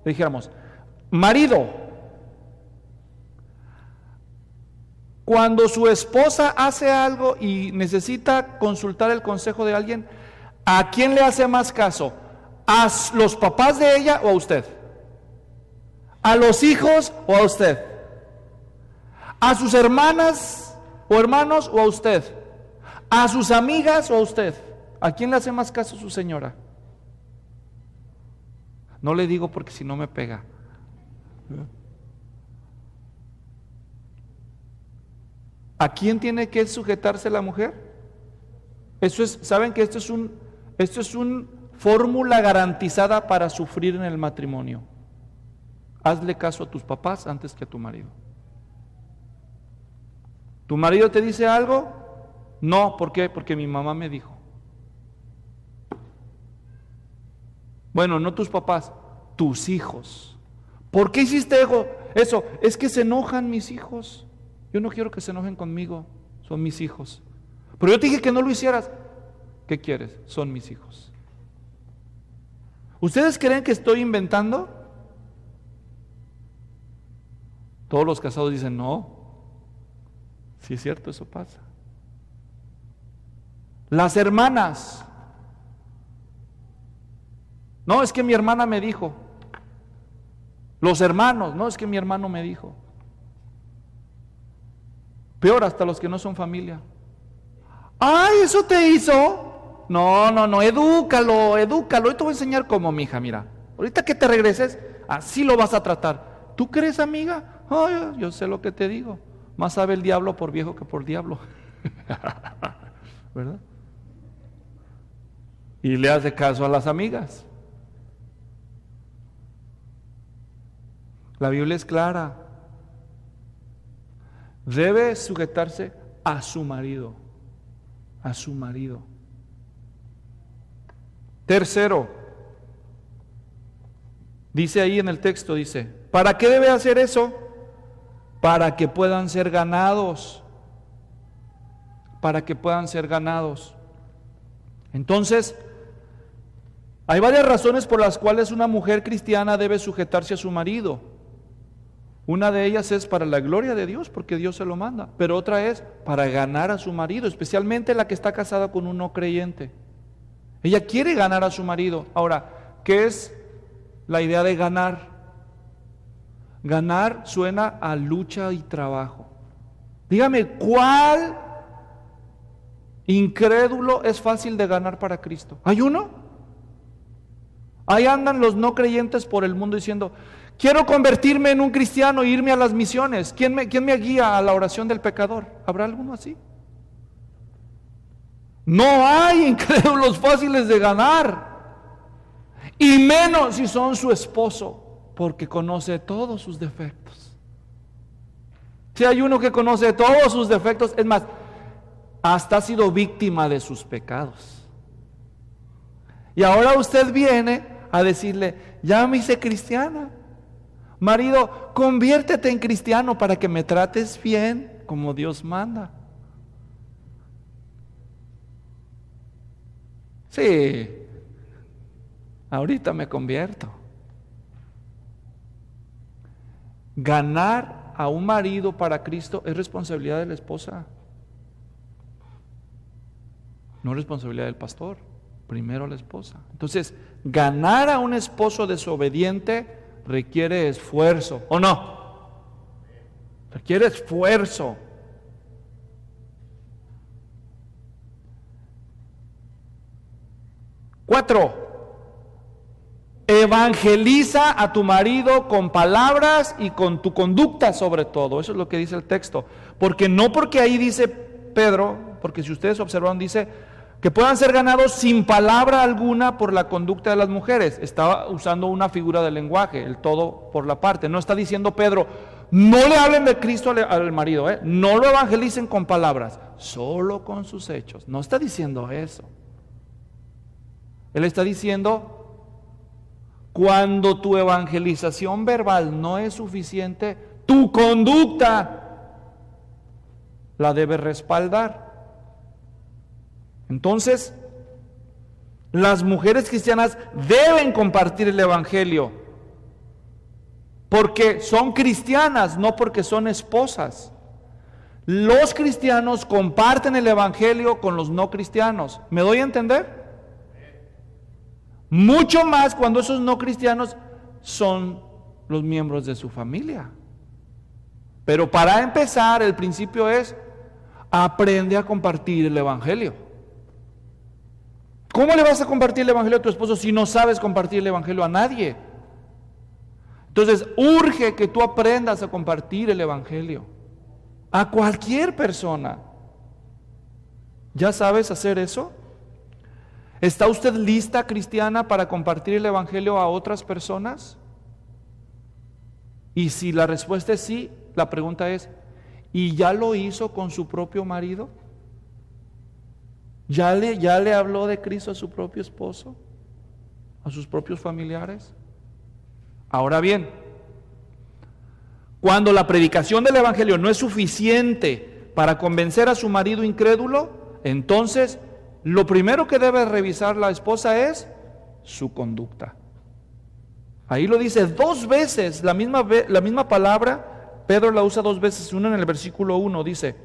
le dijéramos, marido, cuando su esposa hace algo y necesita consultar el consejo de alguien, ¿a quién le hace más caso? ¿A los papás de ella o a usted? ¿A los hijos o a usted? ¿A sus hermanas o hermanos o a usted? ¿A sus amigas o a usted? ¿A quién le hace más caso su señora? No le digo porque si no me pega. ¿A quién tiene que sujetarse la mujer? Eso es, ¿saben que esto es una fórmula garantizada para sufrir en el matrimonio? Hazle caso a tus papás antes que a tu marido. ¿Tu marido te dice algo? No, ¿por qué? Porque mi mamá me dijo. Bueno, no tus papás, tus hijos. ¿Por qué hiciste eso? Es que se enojan mis hijos. Yo no quiero que se enojen conmigo, son mis hijos. Pero yo te dije que no lo hicieras. ¿Qué quieres? Son mis hijos. ¿Ustedes creen que estoy inventando? Todos los casados dicen, no. Sí es cierto, eso pasa. Las hermanas. No, es que mi hermana me dijo. Los hermanos, no, es que mi hermano me dijo. Peor, hasta los que no son familia. ¡Ay, eso te hizo! No, edúcalo. Yo te voy a enseñar cómo, mija, mira. Ahorita que te regreses, así lo vas a tratar. ¿Tú crees, amiga? Ay, yo sé lo que te digo. Más sabe el diablo por viejo que por diablo. ¿Verdad? Y le hace caso a las amigas. La Biblia es clara. Debe sujetarse a su marido. A su marido. Tercero, dice ahí en el texto, dice, ¿para qué debe hacer eso? Para que puedan ser ganados. Para que puedan ser ganados. Entonces, hay varias razones por las cuales una mujer cristiana debe sujetarse a su marido. Una de ellas es para la gloria de Dios, porque Dios se lo manda. Pero otra es para ganar a su marido, especialmente la que está casada con un no creyente. Ella quiere ganar a su marido. Ahora, ¿qué es la idea de ganar? Ganar suena a lucha y trabajo. Dígame, ¿cuál incrédulo es fácil de ganar para Cristo? ¿Hay uno? Ahí andan los no creyentes por el mundo diciendo, quiero convertirme en un cristiano e irme a las misiones. ¿Quién me guía a la oración del pecador? ¿Habrá alguno así? No hay incrédulos fáciles de ganar. Y menos si son su esposo, porque conoce todos sus defectos. Si hay uno que conoce todos sus defectos, es más, hasta ha sido víctima de sus pecados. Y ahora usted viene a decirle, ya me hice cristiana. Marido, conviértete en cristiano para que me trates bien como Dios manda. Sí, ahorita me convierto. Ganar a un marido para Cristo es responsabilidad de la esposa, no responsabilidad del pastor. Primero la esposa. Entonces, ganar a un esposo desobediente requiere esfuerzo, ¿o no? Requiere esfuerzo. Cuatro, evangeliza a tu marido con palabras y con tu conducta sobre todo. Eso es lo que dice el texto. Porque no porque ahí dice Pedro, porque si ustedes observaron dice que puedan ser ganados sin palabra alguna por la conducta de las mujeres. Estaba usando una figura de lenguaje, el todo por la parte. No está diciendo Pedro, no le hablen de Cristo al marido, no lo evangelicen con palabras, solo con sus hechos. No está diciendo eso. Él está diciendo, cuando tu evangelización verbal no es suficiente, tu conducta la debe respaldar. Entonces, las mujeres cristianas deben compartir el evangelio porque son cristianas, no porque son esposas. Los cristianos comparten el evangelio con los no cristianos. ¿Me doy a entender? Mucho más cuando esos no cristianos son los miembros de su familia. Pero para empezar, el principio es, aprende a compartir el evangelio. ¿Cómo le vas a compartir el evangelio a tu esposo si no sabes compartir el evangelio a nadie? Entonces, urge que tú aprendas a compartir el evangelio a cualquier persona. ¿Ya sabes hacer eso? ¿Está usted lista, cristiana, para compartir el evangelio a otras personas? Y si la respuesta es sí, la pregunta es, ¿y ya lo hizo con su propio marido? ¿Ya le habló de Cristo a su propio esposo? ¿A sus propios familiares? Ahora bien, Cuando la predicación del evangelio no es suficiente para convencer a su marido incrédulo, entonces lo primero que debe revisar la esposa es su conducta. Ahí lo dice 2 veces, la misma palabra, Pedro la usa 2 veces, una en el versículo 1, dice: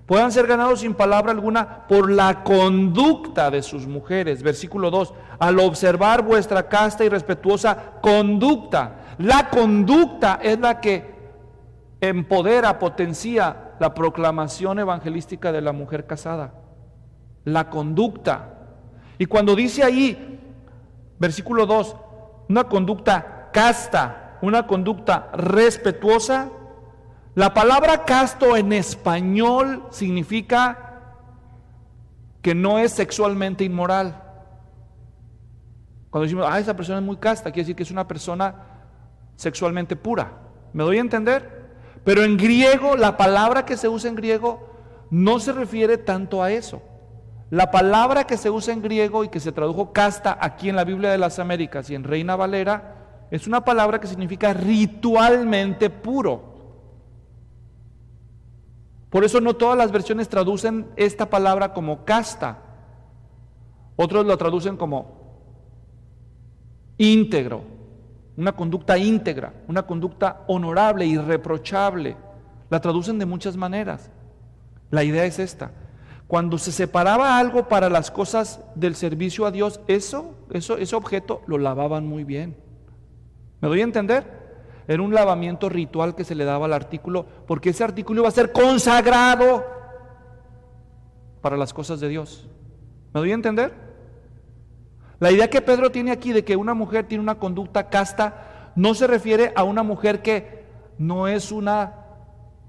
puedan ser ganados sin palabra alguna por la conducta de sus mujeres. Versículo 2, al observar vuestra casta y respetuosa conducta. La conducta es la que empodera, potencia la proclamación evangelística de la mujer casada. La conducta. Y cuando dice ahí, versículo 2, una conducta casta, una conducta respetuosa, la palabra casto en español significa que no es sexualmente inmoral. Cuando decimos, esa persona es muy casta, quiere decir que es una persona sexualmente pura. ¿Me doy a entender? Pero en griego, la palabra que se usa en griego no se refiere tanto a eso. La palabra que se usa en griego y que se tradujo casta aquí en la Biblia de las Américas y en Reina Valera, es una palabra que significa ritualmente puro. Por eso no todas las versiones traducen esta palabra como casta. Otros lo traducen como íntegro, una conducta íntegra, una conducta honorable, irreprochable. La traducen de muchas maneras. La idea es esta: cuando se separaba algo para las cosas del servicio a Dios, ese objeto lo lavaban muy bien. ¿Me doy a entender? Era un lavamiento ritual que se le daba al artículo, porque ese artículo iba a ser consagrado para las cosas de Dios. ¿Me doy a entender? La idea que Pedro tiene aquí de que una mujer tiene una conducta casta no se refiere a una mujer que no es una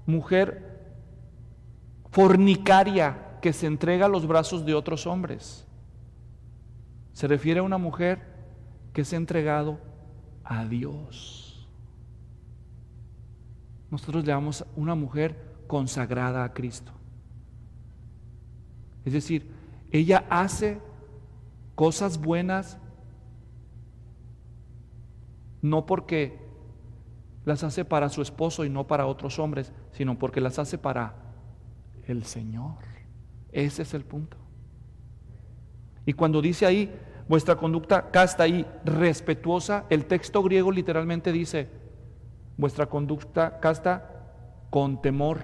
mujer fornicaria que se entrega a los brazos de otros hombres. Se refiere a una mujer que se ha entregado a Dios. Nosotros le llamamos una mujer consagrada a Cristo. Es decir, ella hace cosas buenas no porque las hace para su esposo y no para otros hombres, sino porque las hace para el Señor. Ese es el punto. Y cuando dice ahí, vuestra conducta casta y respetuosa, el texto griego literalmente dice, vuestra conducta casta con temor.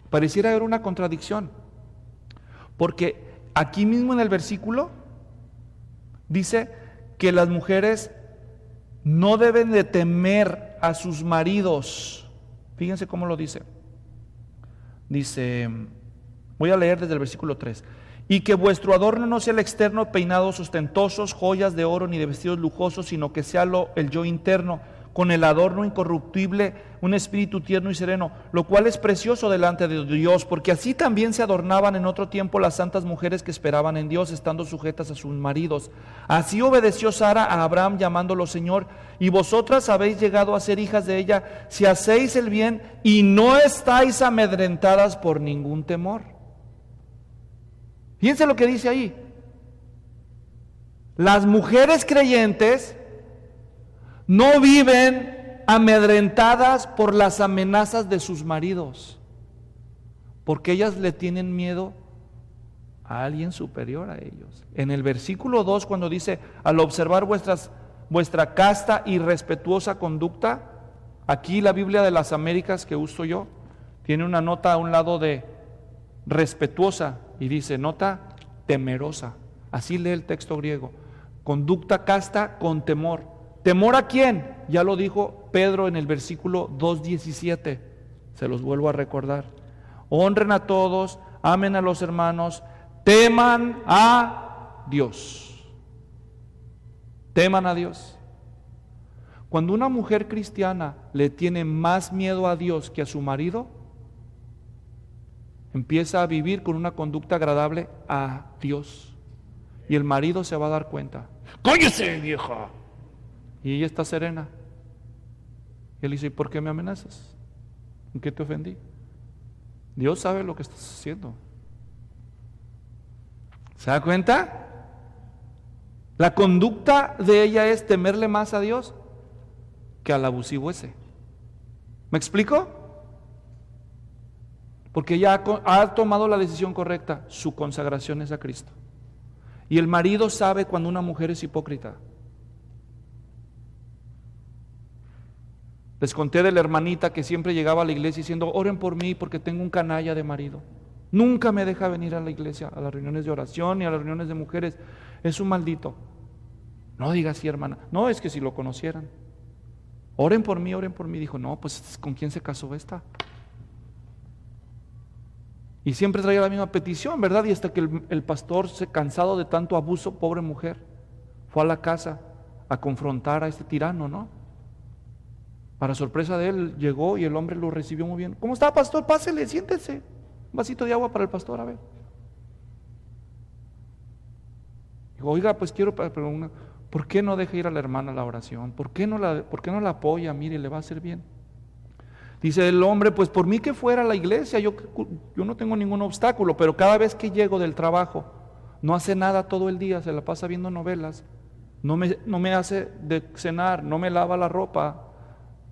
Pareciera haber una contradicción, porque aquí mismo en el versículo dice que las mujeres no deben de temer a sus maridos. Fíjense cómo lo dice. Dice, voy a leer desde el versículo 3. Y que vuestro adorno no sea el externo, peinados ostentosos, joyas de oro ni de vestidos lujosos, sino que sea el yo interno, con el adorno incorruptible, un espíritu tierno y sereno, lo cual es precioso delante de Dios, porque así también se adornaban en otro tiempo las santas mujeres que esperaban en Dios, estando sujetas a sus maridos. Así obedeció Sara a Abraham, llamándolo Señor, y vosotras habéis llegado a ser hijas de ella, si hacéis el bien y no estáis amedrentadas por ningún temor. Fíjense lo que dice ahí. Las mujeres creyentes no viven amedrentadas por las amenazas de sus maridos, porque ellas le tienen miedo a alguien superior a ellos. En el versículo 2, cuando dice, al observar vuestra casta y respetuosa conducta, aquí la Biblia de las Américas que uso yo, tiene una nota a un lado de respetuosa y dice, nota temerosa. Así lee el texto griego. Conducta casta con temor. ¿Temor a quién? Ya lo dijo Pedro en el versículo 2:17. Se los vuelvo a recordar. Honren a todos, amen a los hermanos, teman a Dios. Teman a Dios. Cuando una mujer cristiana le tiene más miedo a Dios que a su marido, empieza a vivir con una conducta agradable a Dios. Y el marido se va a dar cuenta. ¡Cállese, vieja! Y ella está serena. Y él dice, ¿y por qué me amenazas? ¿En qué te ofendí? Dios sabe lo que estás haciendo. ¿Se da cuenta? La conducta de ella es temerle más a Dios que al abusivo ese. ¿Me explico? Porque ella ha tomado la decisión correcta, su consagración es a Cristo. Y el marido sabe cuando una mujer es hipócrita. Les conté de la hermanita que siempre llegaba a la iglesia diciendo, oren por mí porque tengo un canalla de marido. Nunca me deja venir a la iglesia, a las reuniones de oración y a las reuniones de mujeres. Es un maldito. No diga así, hermana. No, es que si lo conocieran. Oren por mí, oren por mí. Dijo, no, pues ¿con quién se casó esta? Y siempre traía la misma petición, ¿verdad? Y hasta que el pastor, cansado de tanto abuso, pobre mujer, fue a la casa a confrontar a este tirano, ¿no? Para sorpresa de él, llegó y el hombre lo recibió muy bien. ¿Cómo está, pastor? Pásele, siéntese. Un vasito de agua para el pastor, a ver. Dijo, oiga, pues quiero preguntar, ¿por qué no deja ir a la hermana a la oración? ¿Por qué no la apoya? Mire, le va a hacer bien. Dice el hombre, pues por mí que fuera a la iglesia, yo no tengo ningún obstáculo, pero cada vez que llego del trabajo, no hace nada todo el día, se la pasa viendo novelas, no me hace de cenar, no me lava la ropa,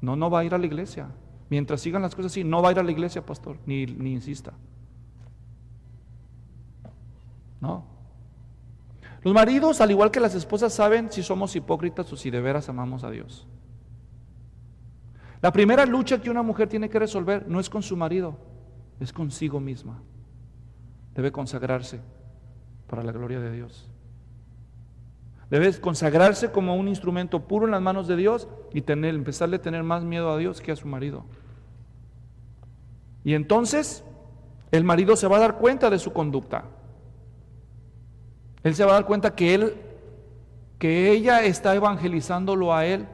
no va a ir a la iglesia. Mientras sigan las cosas así, no va a ir a la iglesia, pastor, ni insista. No. Los maridos, al igual que las esposas, saben si somos hipócritas o si de veras amamos a Dios. La primera lucha que una mujer tiene que resolver no es con su marido, es consigo misma. Debe consagrarse para la gloria de Dios. Debe consagrarse como un instrumento puro en las manos de Dios y empezarle a tener más miedo a Dios que a su marido. Y entonces el marido se va a dar cuenta de su conducta. Él se va a dar cuenta que ella está evangelizándolo a él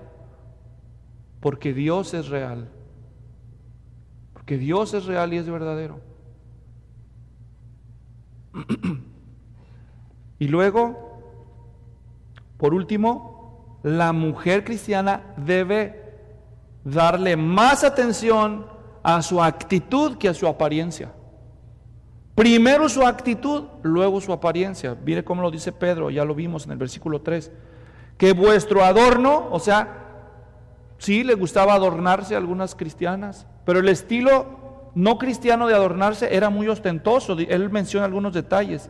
porque Dios es real. Porque Dios es real y es verdadero. Y luego, por último, la mujer cristiana debe darle más atención a su actitud que a su apariencia. Primero su actitud, luego su apariencia. Mire cómo lo dice Pedro, ya lo vimos en el versículo 3. Que vuestro adorno, o sea, sí le gustaba adornarse a algunas cristianas, pero el estilo no cristiano de adornarse era muy ostentoso. Él menciona algunos detalles.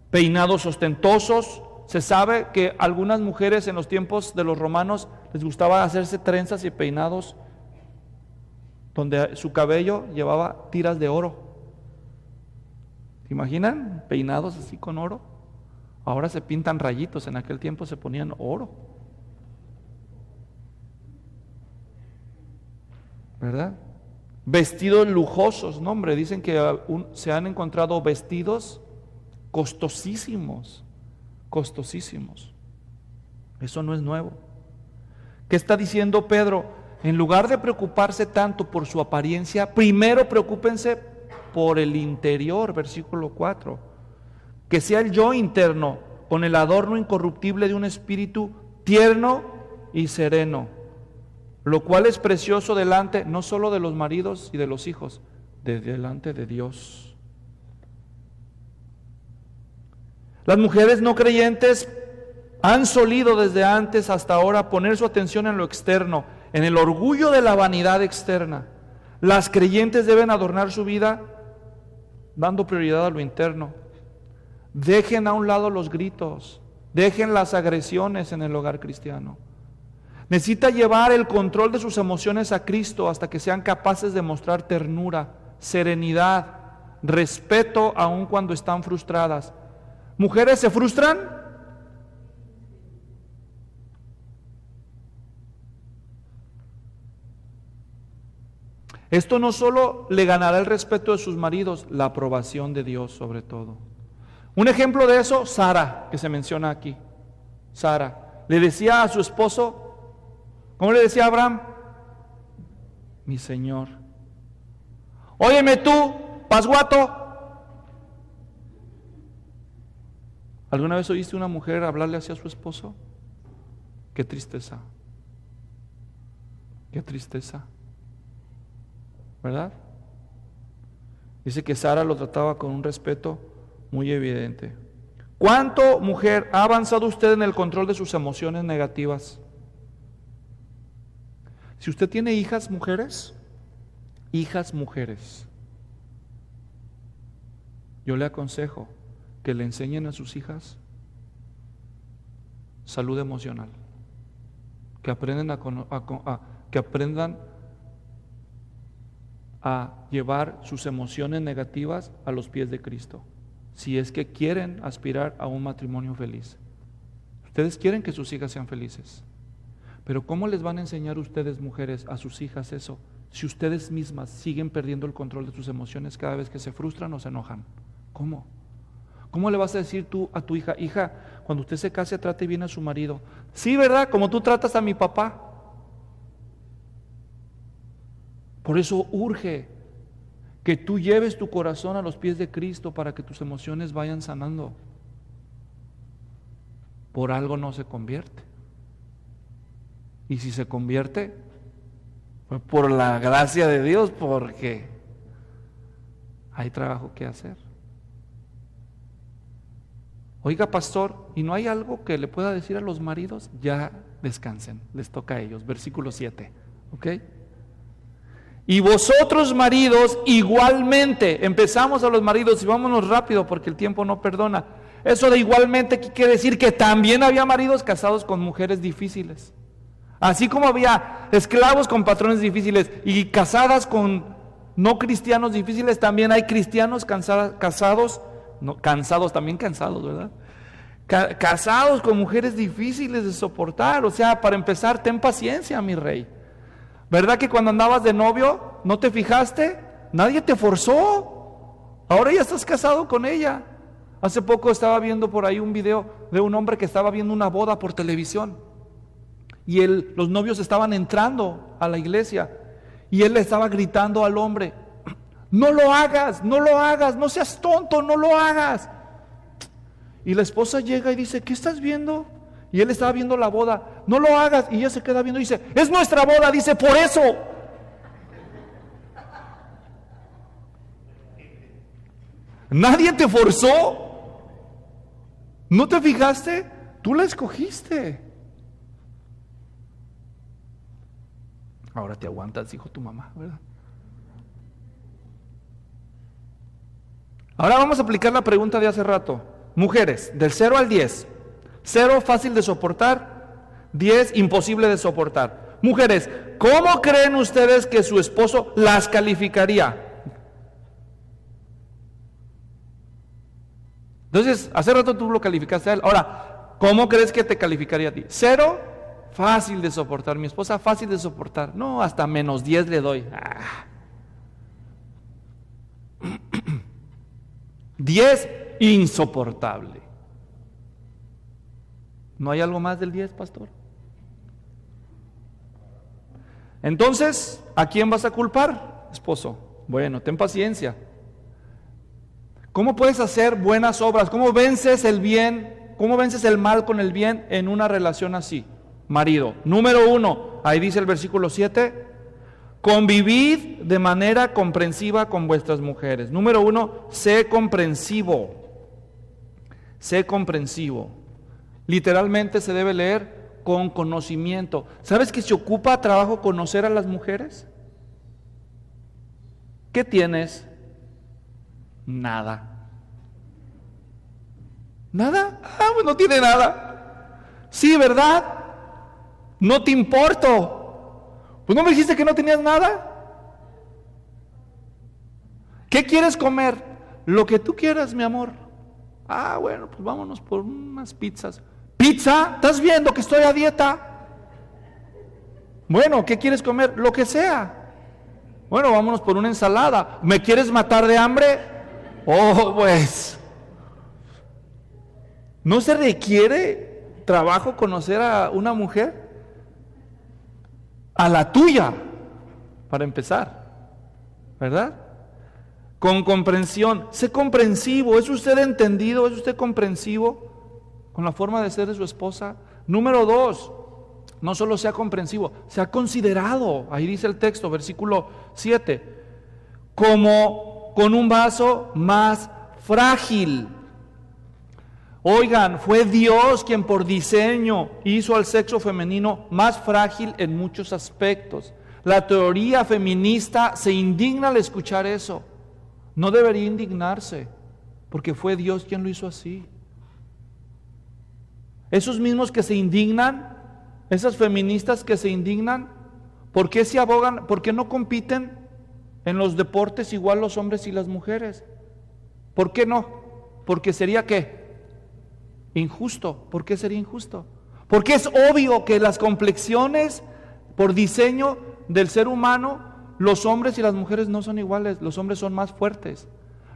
Peinados ostentosos. Se sabe que algunas mujeres en los tiempos de los romanos les gustaba hacerse trenzas y peinados donde su cabello llevaba tiras de oro. ¿Se imaginan? Peinados así con oro. Ahora se pintan rayitos, en aquel tiempo se ponían oro. ¿Verdad? Vestidos lujosos, no hombre, dicen que se han encontrado vestidos costosísimos. Costosísimos. Eso no es nuevo. ¿Qué está diciendo Pedro? En lugar de preocuparse tanto por su apariencia, primero preocúpense por el interior, versículo 4. Que sea el yo interno, con el adorno incorruptible de un espíritu tierno y sereno, lo cual es precioso delante no solo de los maridos y de los hijos, delante de Dios. Las mujeres no creyentes han solido desde antes hasta ahora poner su atención en lo externo, en el orgullo de la vanidad externa. Las creyentes deben adornar su vida dando prioridad a lo interno. Dejen a un lado los gritos, dejen las agresiones en el hogar cristiano. Necesita llevar el control de sus emociones a Cristo hasta que sean capaces de mostrar ternura, serenidad, respeto aun cuando están frustradas. ¿Mujeres se frustran? Esto no solo le ganará el respeto de sus maridos, la aprobación de Dios sobre todo. Un ejemplo de eso, Sara, que se menciona aquí. Sara le decía a su esposo, ¿cómo le decía a Abraham? Mi Señor. Óyeme tú, pasguato. ¿Alguna vez oíste una mujer hablarle así a su esposo? Qué tristeza. Qué tristeza. ¿Verdad? Dice que Sara lo trataba con un respeto muy evidente. ¿Cuánto, mujer, ha avanzado usted en el control de sus emociones negativas? Si usted tiene hijas, mujeres, hijas mujeres, yo le aconsejo que le enseñen a sus hijas salud emocional, que aprendan que aprendan a llevar sus emociones negativas a los pies de Cristo, si es que quieren aspirar a un matrimonio feliz. Ustedes quieren que sus hijas sean felices, pero ¿cómo les van a enseñar ustedes, mujeres, a sus hijas eso, si ustedes mismas siguen perdiendo el control de sus emociones cada vez que se frustran o se enojan? ¿Cómo? ¿Cómo le vas a decir tú a tu hija, hija, cuando usted se case trate bien a su marido? Sí, ¿verdad? Como tú tratas a mi papá. Por eso urge que tú lleves tu corazón a los pies de Cristo para que tus emociones vayan sanando. Por algo no se convierte. Y si se convierte, fue por la gracia de Dios, porque hay trabajo que hacer. Oiga, pastor, ¿y no hay algo que le pueda decir a los maridos? Ya descansen, les toca a ellos. Versículo 7, ¿ok? Y vosotros, maridos, igualmente. Empezamos a los maridos y vámonos rápido porque el tiempo no perdona. Eso de igualmente, ¿qué quiere decir? Que también había maridos casados con mujeres difíciles. Así como había esclavos con patrones difíciles y casadas con no cristianos difíciles, también hay cristianos casados, ¿verdad? Casados con mujeres difíciles de soportar. O sea, para empezar, ten paciencia, mi rey. ¿Verdad que cuando andabas de novio no te fijaste? Nadie te forzó. Ahora ya estás casado con ella. Hace poco estaba viendo por ahí un video de un hombre que estaba viendo una boda por televisión. Y los novios estaban entrando a la iglesia. Y él le estaba gritando al hombre: no lo hagas, no lo hagas, no seas tonto, no lo hagas. Y la esposa llega y dice: ¿qué estás viendo? Y él estaba viendo la boda. No lo hagas. Y ella se queda viendo y dice: es nuestra boda. Dice: por eso. Nadie te forzó. ¿No te fijaste? Tú la escogiste. Ahora te aguantas, dijo tu mamá, ¿verdad? Ahora vamos a aplicar la pregunta de hace rato. Mujeres, del 0 al 10. 0, fácil de soportar. 10, imposible de soportar. Mujeres, ¿cómo creen ustedes que su esposo las calificaría? Entonces, hace rato tú lo calificaste a él. Ahora, ¿cómo crees que te calificaría a ti? 0, fácil de soportar. Mi esposa, fácil de soportar. No, hasta menos 10 le doy. 10, insoportable. ¿No hay algo más del 10, pastor? Entonces, ¿a quién vas a culpar, esposo? Bueno, ten paciencia. ¿Cómo puedes hacer buenas obras? ¿Cómo vences el bien? ¿Cómo vences el mal con el bien en una relación así? Marido, número 1, ahí dice el versículo 7, convivid de manera comprensiva con vuestras mujeres. Número 1, sé comprensivo. Sé comprensivo. Literalmente se debe leer con conocimiento. ¿Sabes que se ocupa trabajo conocer a las mujeres? ¿Qué tienes? Nada. ¿Nada? Pues no tiene nada. Sí, ¿verdad? No te importo. Pues no me dijiste que no tenías nada. ¿Qué quieres comer? Lo que tú quieras, mi amor. Bueno, pues vámonos por unas pizzas. ¿Pizza? ¿Estás viendo que estoy a dieta? Bueno, ¿qué quieres comer? Lo que sea. Bueno, vámonos por una ensalada. ¿Me quieres matar de hambre? Pues ¿no se requiere trabajo conocer a una mujer? A la tuya, para empezar, ¿verdad? Con comprensión. Sé comprensivo. ¿Es usted entendido? ¿Es usted comprensivo con la forma de ser de su esposa? Número 2, no solo sea comprensivo, sea considerado. Ahí dice el texto, versículo 7, como con un vaso más frágil. Oigan, fue Dios quien por diseño hizo al sexo femenino más frágil en muchos aspectos. La teoría feminista se indigna al escuchar eso. No debería indignarse, porque fue Dios quien lo hizo así. Esos mismos que se indignan, esas feministas que se indignan, ¿por qué se abogan? ¿Por qué no compiten en los deportes igual los hombres y las mujeres? ¿Por qué no? Porque sería ¿qué? Injusto. ¿Por qué sería injusto? Porque es obvio que las complexiones por diseño del ser humano, los hombres y las mujeres no son iguales. Los hombres son más fuertes.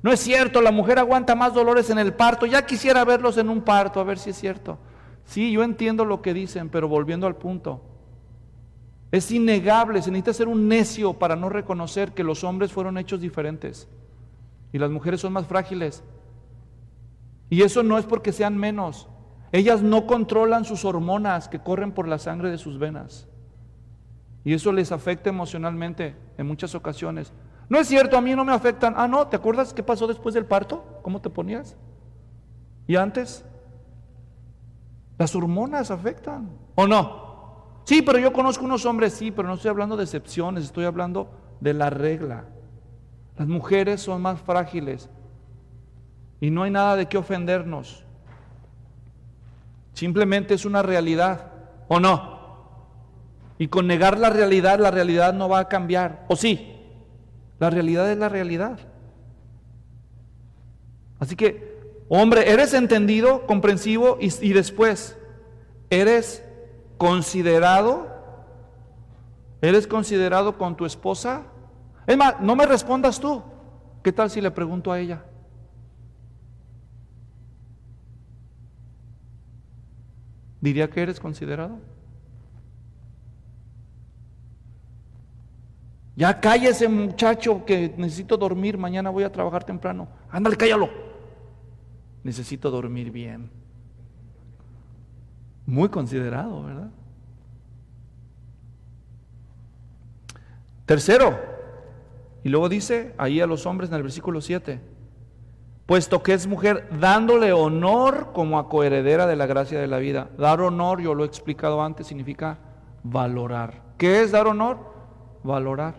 No es cierto, la mujer aguanta más dolores en el parto. Ya quisiera verlos en un parto, a ver si es cierto. Sí, yo entiendo lo que dicen, pero volviendo al punto, es innegable, se necesita ser un necio para no reconocer que los hombres fueron hechos diferentes y las mujeres son más frágiles. Y eso no es porque sean menos. Ellas no controlan sus hormonas que corren por la sangre de sus venas. Y eso les afecta emocionalmente en muchas ocasiones. No es cierto, a mí no me afectan. Ah, no, ¿te acuerdas qué pasó después del parto? ¿Cómo te ponías? ¿Y antes? Las hormonas afectan, ¿o no? Sí, pero yo conozco unos hombres, sí, pero no estoy hablando de excepciones, estoy hablando de la regla. Las mujeres son más frágiles y no hay nada de qué ofendernos. Simplemente es una realidad, ¿o no? Y con negar la realidad no va a cambiar, ¿o sí? La realidad es la realidad. Así que, hombre, ¿eres entendido, comprensivo y después eres considerado? ¿Eres considerado con tu esposa? Es más, no me respondas tú. ¿Qué tal si le pregunto a ella? ¿Diría que eres considerado? Ya cállese, muchacho, que necesito dormir, mañana voy a trabajar temprano. Ándale, cállalo. Necesito dormir bien. Muy considerado, ¿verdad? Tercero, y luego dice ahí a los hombres en el versículo 7, puesto que es mujer, dándole honor como a coheredera de la gracia de la vida. Dar honor, yo lo he explicado antes, significa valorar. ¿Qué es dar honor? Valorar.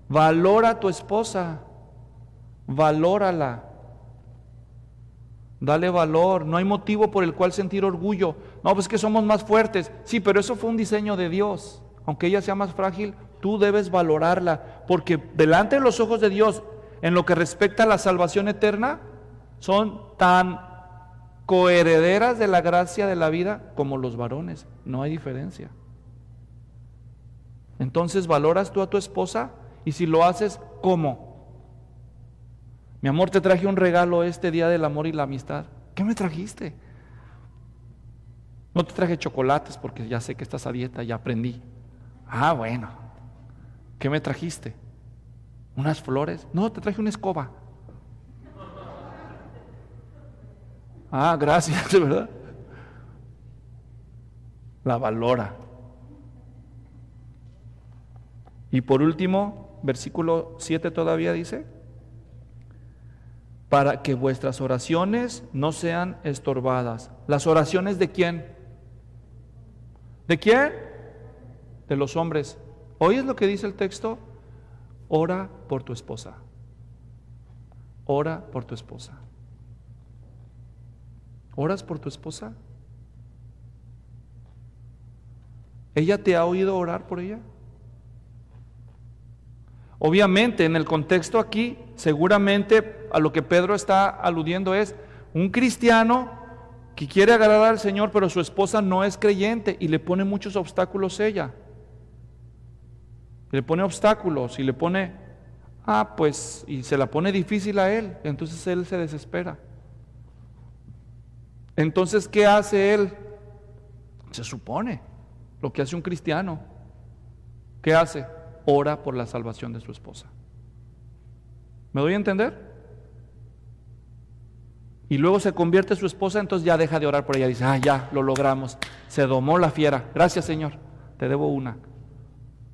Valora a tu esposa, valórala. Dale valor, no hay motivo por el cual sentir orgullo. No, pues que somos más fuertes. Sí, pero eso fue un diseño de Dios. Aunque ella sea más frágil, tú debes valorarla, porque delante de los ojos de Dios, en lo que respecta a la salvación eterna, son tan coherederas de la gracia de la vida como los varones. No hay diferencia. Entonces, ¿valoras tú a tu esposa? Y si lo haces, ¿cómo? Mi amor, te traje un regalo este día del amor y la amistad. ¿Qué me trajiste? No te traje chocolates porque ya sé que estás a dieta, ya aprendí. Ah, bueno. ¿Qué me trajiste? ¿Unas flores? No, te traje una escoba. Ah, gracias, de verdad. La valora. Y por último, versículo 7 todavía dice, para que vuestras oraciones no sean estorbadas. ¿Las oraciones de quién? ¿De quién? De los hombres. ¿Oyes lo que dice el texto? Ora por tu esposa. Ora por tu esposa. ¿Oras por tu esposa? ¿Ella te ha oído orar por ella? Obviamente, en el contexto aquí, seguramente a lo que Pedro está aludiendo es un cristiano que quiere agradar al Señor, pero su esposa no es creyente y le pone muchos obstáculos ella. Le pone obstáculos y le pone, pues, y se la pone difícil a él, entonces él se desespera. Entonces, ¿qué hace él? Se supone lo que hace un cristiano. ¿Qué hace? Ora por la salvación de su esposa. ¿Me doy a entender? Y luego se convierte su esposa, entonces ya deja de orar por ella. Dice, ya, lo logramos. Se domó la fiera. Gracias, Señor. Te debo una.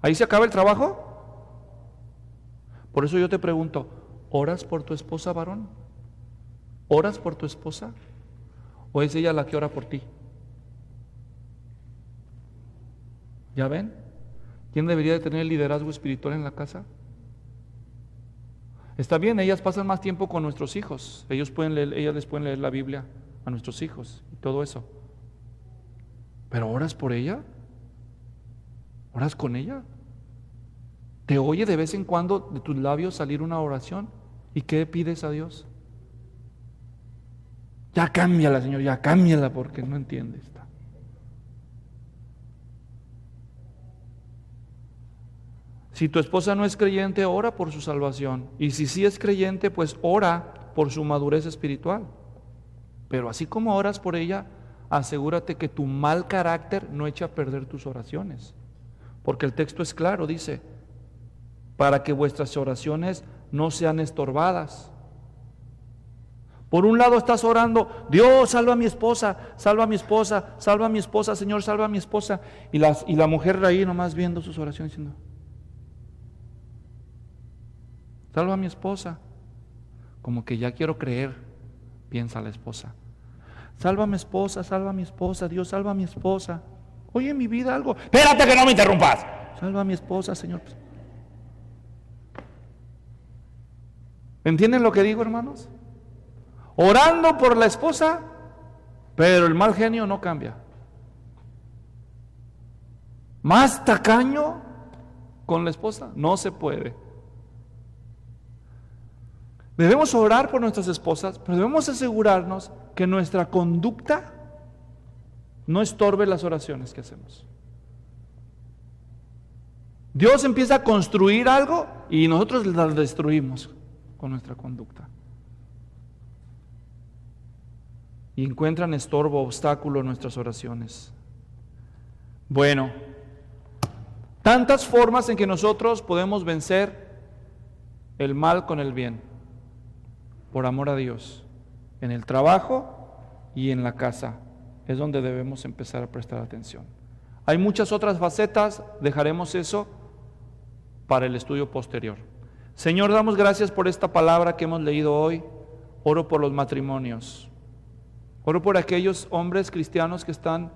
¿Ahí se acaba el trabajo? Por eso yo te pregunto, ¿oras por tu esposa, varón? ¿Oras por tu esposa? ¿O es ella la que ora por ti? ¿Ya ven? ¿Quién debería de tener el liderazgo espiritual en la casa? Está bien, ellas pasan más tiempo con nuestros hijos. Ellas les pueden leer la Biblia a nuestros hijos y todo eso. ¿Pero oras por ella? ¿Oras con ella? ¿Te oye de vez en cuando de tus labios salir una oración? ¿Y qué pides a Dios? Ya cámbiala, Señor, ya cámbiala, porque no entiende esta. Si tu esposa no es creyente, ora por su salvación. Y si sí es creyente, pues ora por su madurez espiritual. Pero así como oras por ella, asegúrate que tu mal carácter no eche a perder tus oraciones. Porque el texto es claro, dice, para que vuestras oraciones no sean estorbadas. Por un lado estás orando, Dios, salva a mi esposa, salva a mi esposa, salva a mi esposa, Señor, salva a mi esposa. Y la mujer ahí nomás viendo sus oraciones diciendo, salva a mi esposa. Como que ya quiero creer, piensa la esposa. Salva a mi esposa, Dios, salva a mi esposa. Oye, en mi vida algo. Espérate que no me interrumpas. Salva a mi esposa, Señor. ¿Entienden lo que digo, hermanos? Orando por la esposa, pero el mal genio no cambia. Más tacaño con la esposa, no se puede. Debemos orar por nuestras esposas, pero debemos asegurarnos que nuestra conducta no estorbe las oraciones que hacemos. Dios empieza a construir algo y nosotros las destruimos con nuestra conducta. Y encuentran estorbo, obstáculo en nuestras oraciones. Bueno, tantas formas en que nosotros podemos vencer el mal con el bien, por amor a Dios, en el trabajo y en la casa, es donde debemos empezar a prestar atención. Hay muchas otras facetas, dejaremos eso para el estudio posterior. Señor, damos gracias por esta palabra que hemos leído hoy. Oro por los matrimonios. Oro por aquellos hombres cristianos que están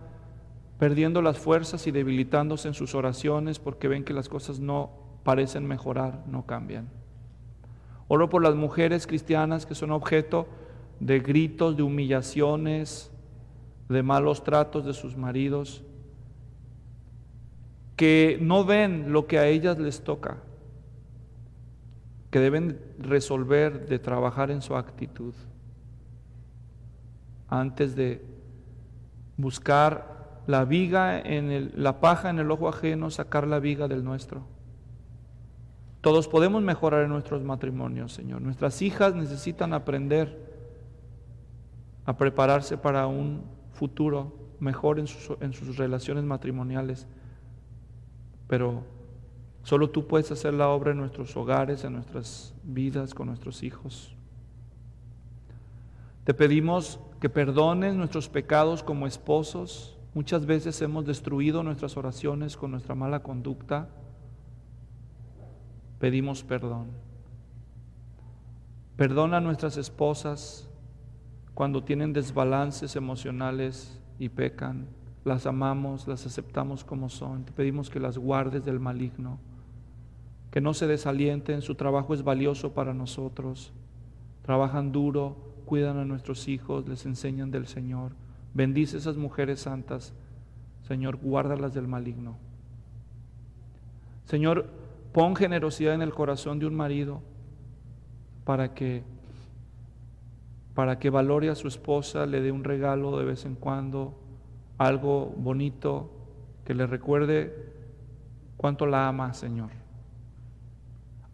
perdiendo las fuerzas y debilitándose en sus oraciones porque ven que las cosas no parecen mejorar, no cambian. Oro por las mujeres cristianas que son objeto de gritos, de humillaciones, de malos tratos de sus maridos, que no ven lo que a ellas les toca, que deben resolver, de trabajar en su actitud, antes de buscar la viga la paja en el ojo ajeno, sacar la viga del nuestro. Todos podemos mejorar en nuestros matrimonios, Señor. Nuestras hijas necesitan aprender a prepararse para un futuro mejor en sus relaciones matrimoniales, pero solo tú puedes hacer la obra en nuestros hogares, en nuestras vidas, con nuestros hijos. Te pedimos que perdones nuestros pecados como esposos. Muchas veces hemos destruido nuestras oraciones con nuestra mala conducta. Pedimos perdón. Perdona a nuestras esposas cuando tienen desbalances emocionales y pecan. Las amamos, las aceptamos como son. Te pedimos que las guardes del maligno, que no se desalienten. Su trabajo es valioso para nosotros. Trabajan duro, cuidan a nuestros hijos, les enseñan del Señor. Bendice a esas mujeres santas, Señor, guárdalas del maligno. Señor, pon generosidad en el corazón de un marido para que valore a su esposa, le dé un regalo de vez en cuando, algo bonito que le recuerde cuánto la ama, Señor.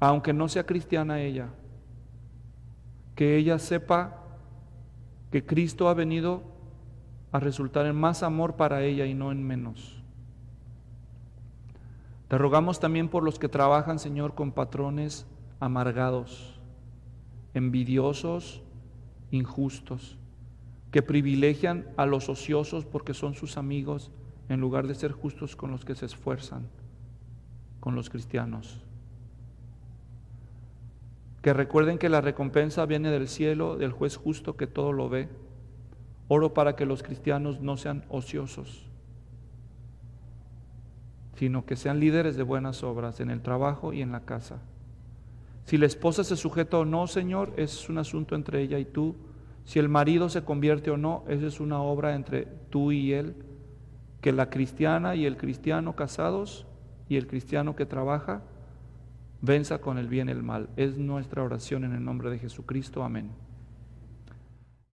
Aunque no sea cristiana ella, que ella sepa que Cristo ha venido a resultar en más amor para ella y no en menos. Te rogamos también por los que trabajan, Señor, con patrones amargados, envidiosos, injustos, que privilegian a los ociosos porque son sus amigos, en lugar de ser justos con los que se esfuerzan, con los cristianos. Que recuerden que la recompensa viene del cielo, del juez justo que todo lo ve. Oro para que los cristianos no sean ociosos. sino que sean líderes de buenas obras en el trabajo y en la casa. Si la esposa se sujeta o no, Señor, ese es un asunto entre ella y tú. Si el marido se convierte o no, esa es una obra entre tú y él. Que la cristiana y el cristiano casados y el cristiano que trabaja venza con el bien el mal. Es nuestra oración en el nombre de Jesucristo. Amén.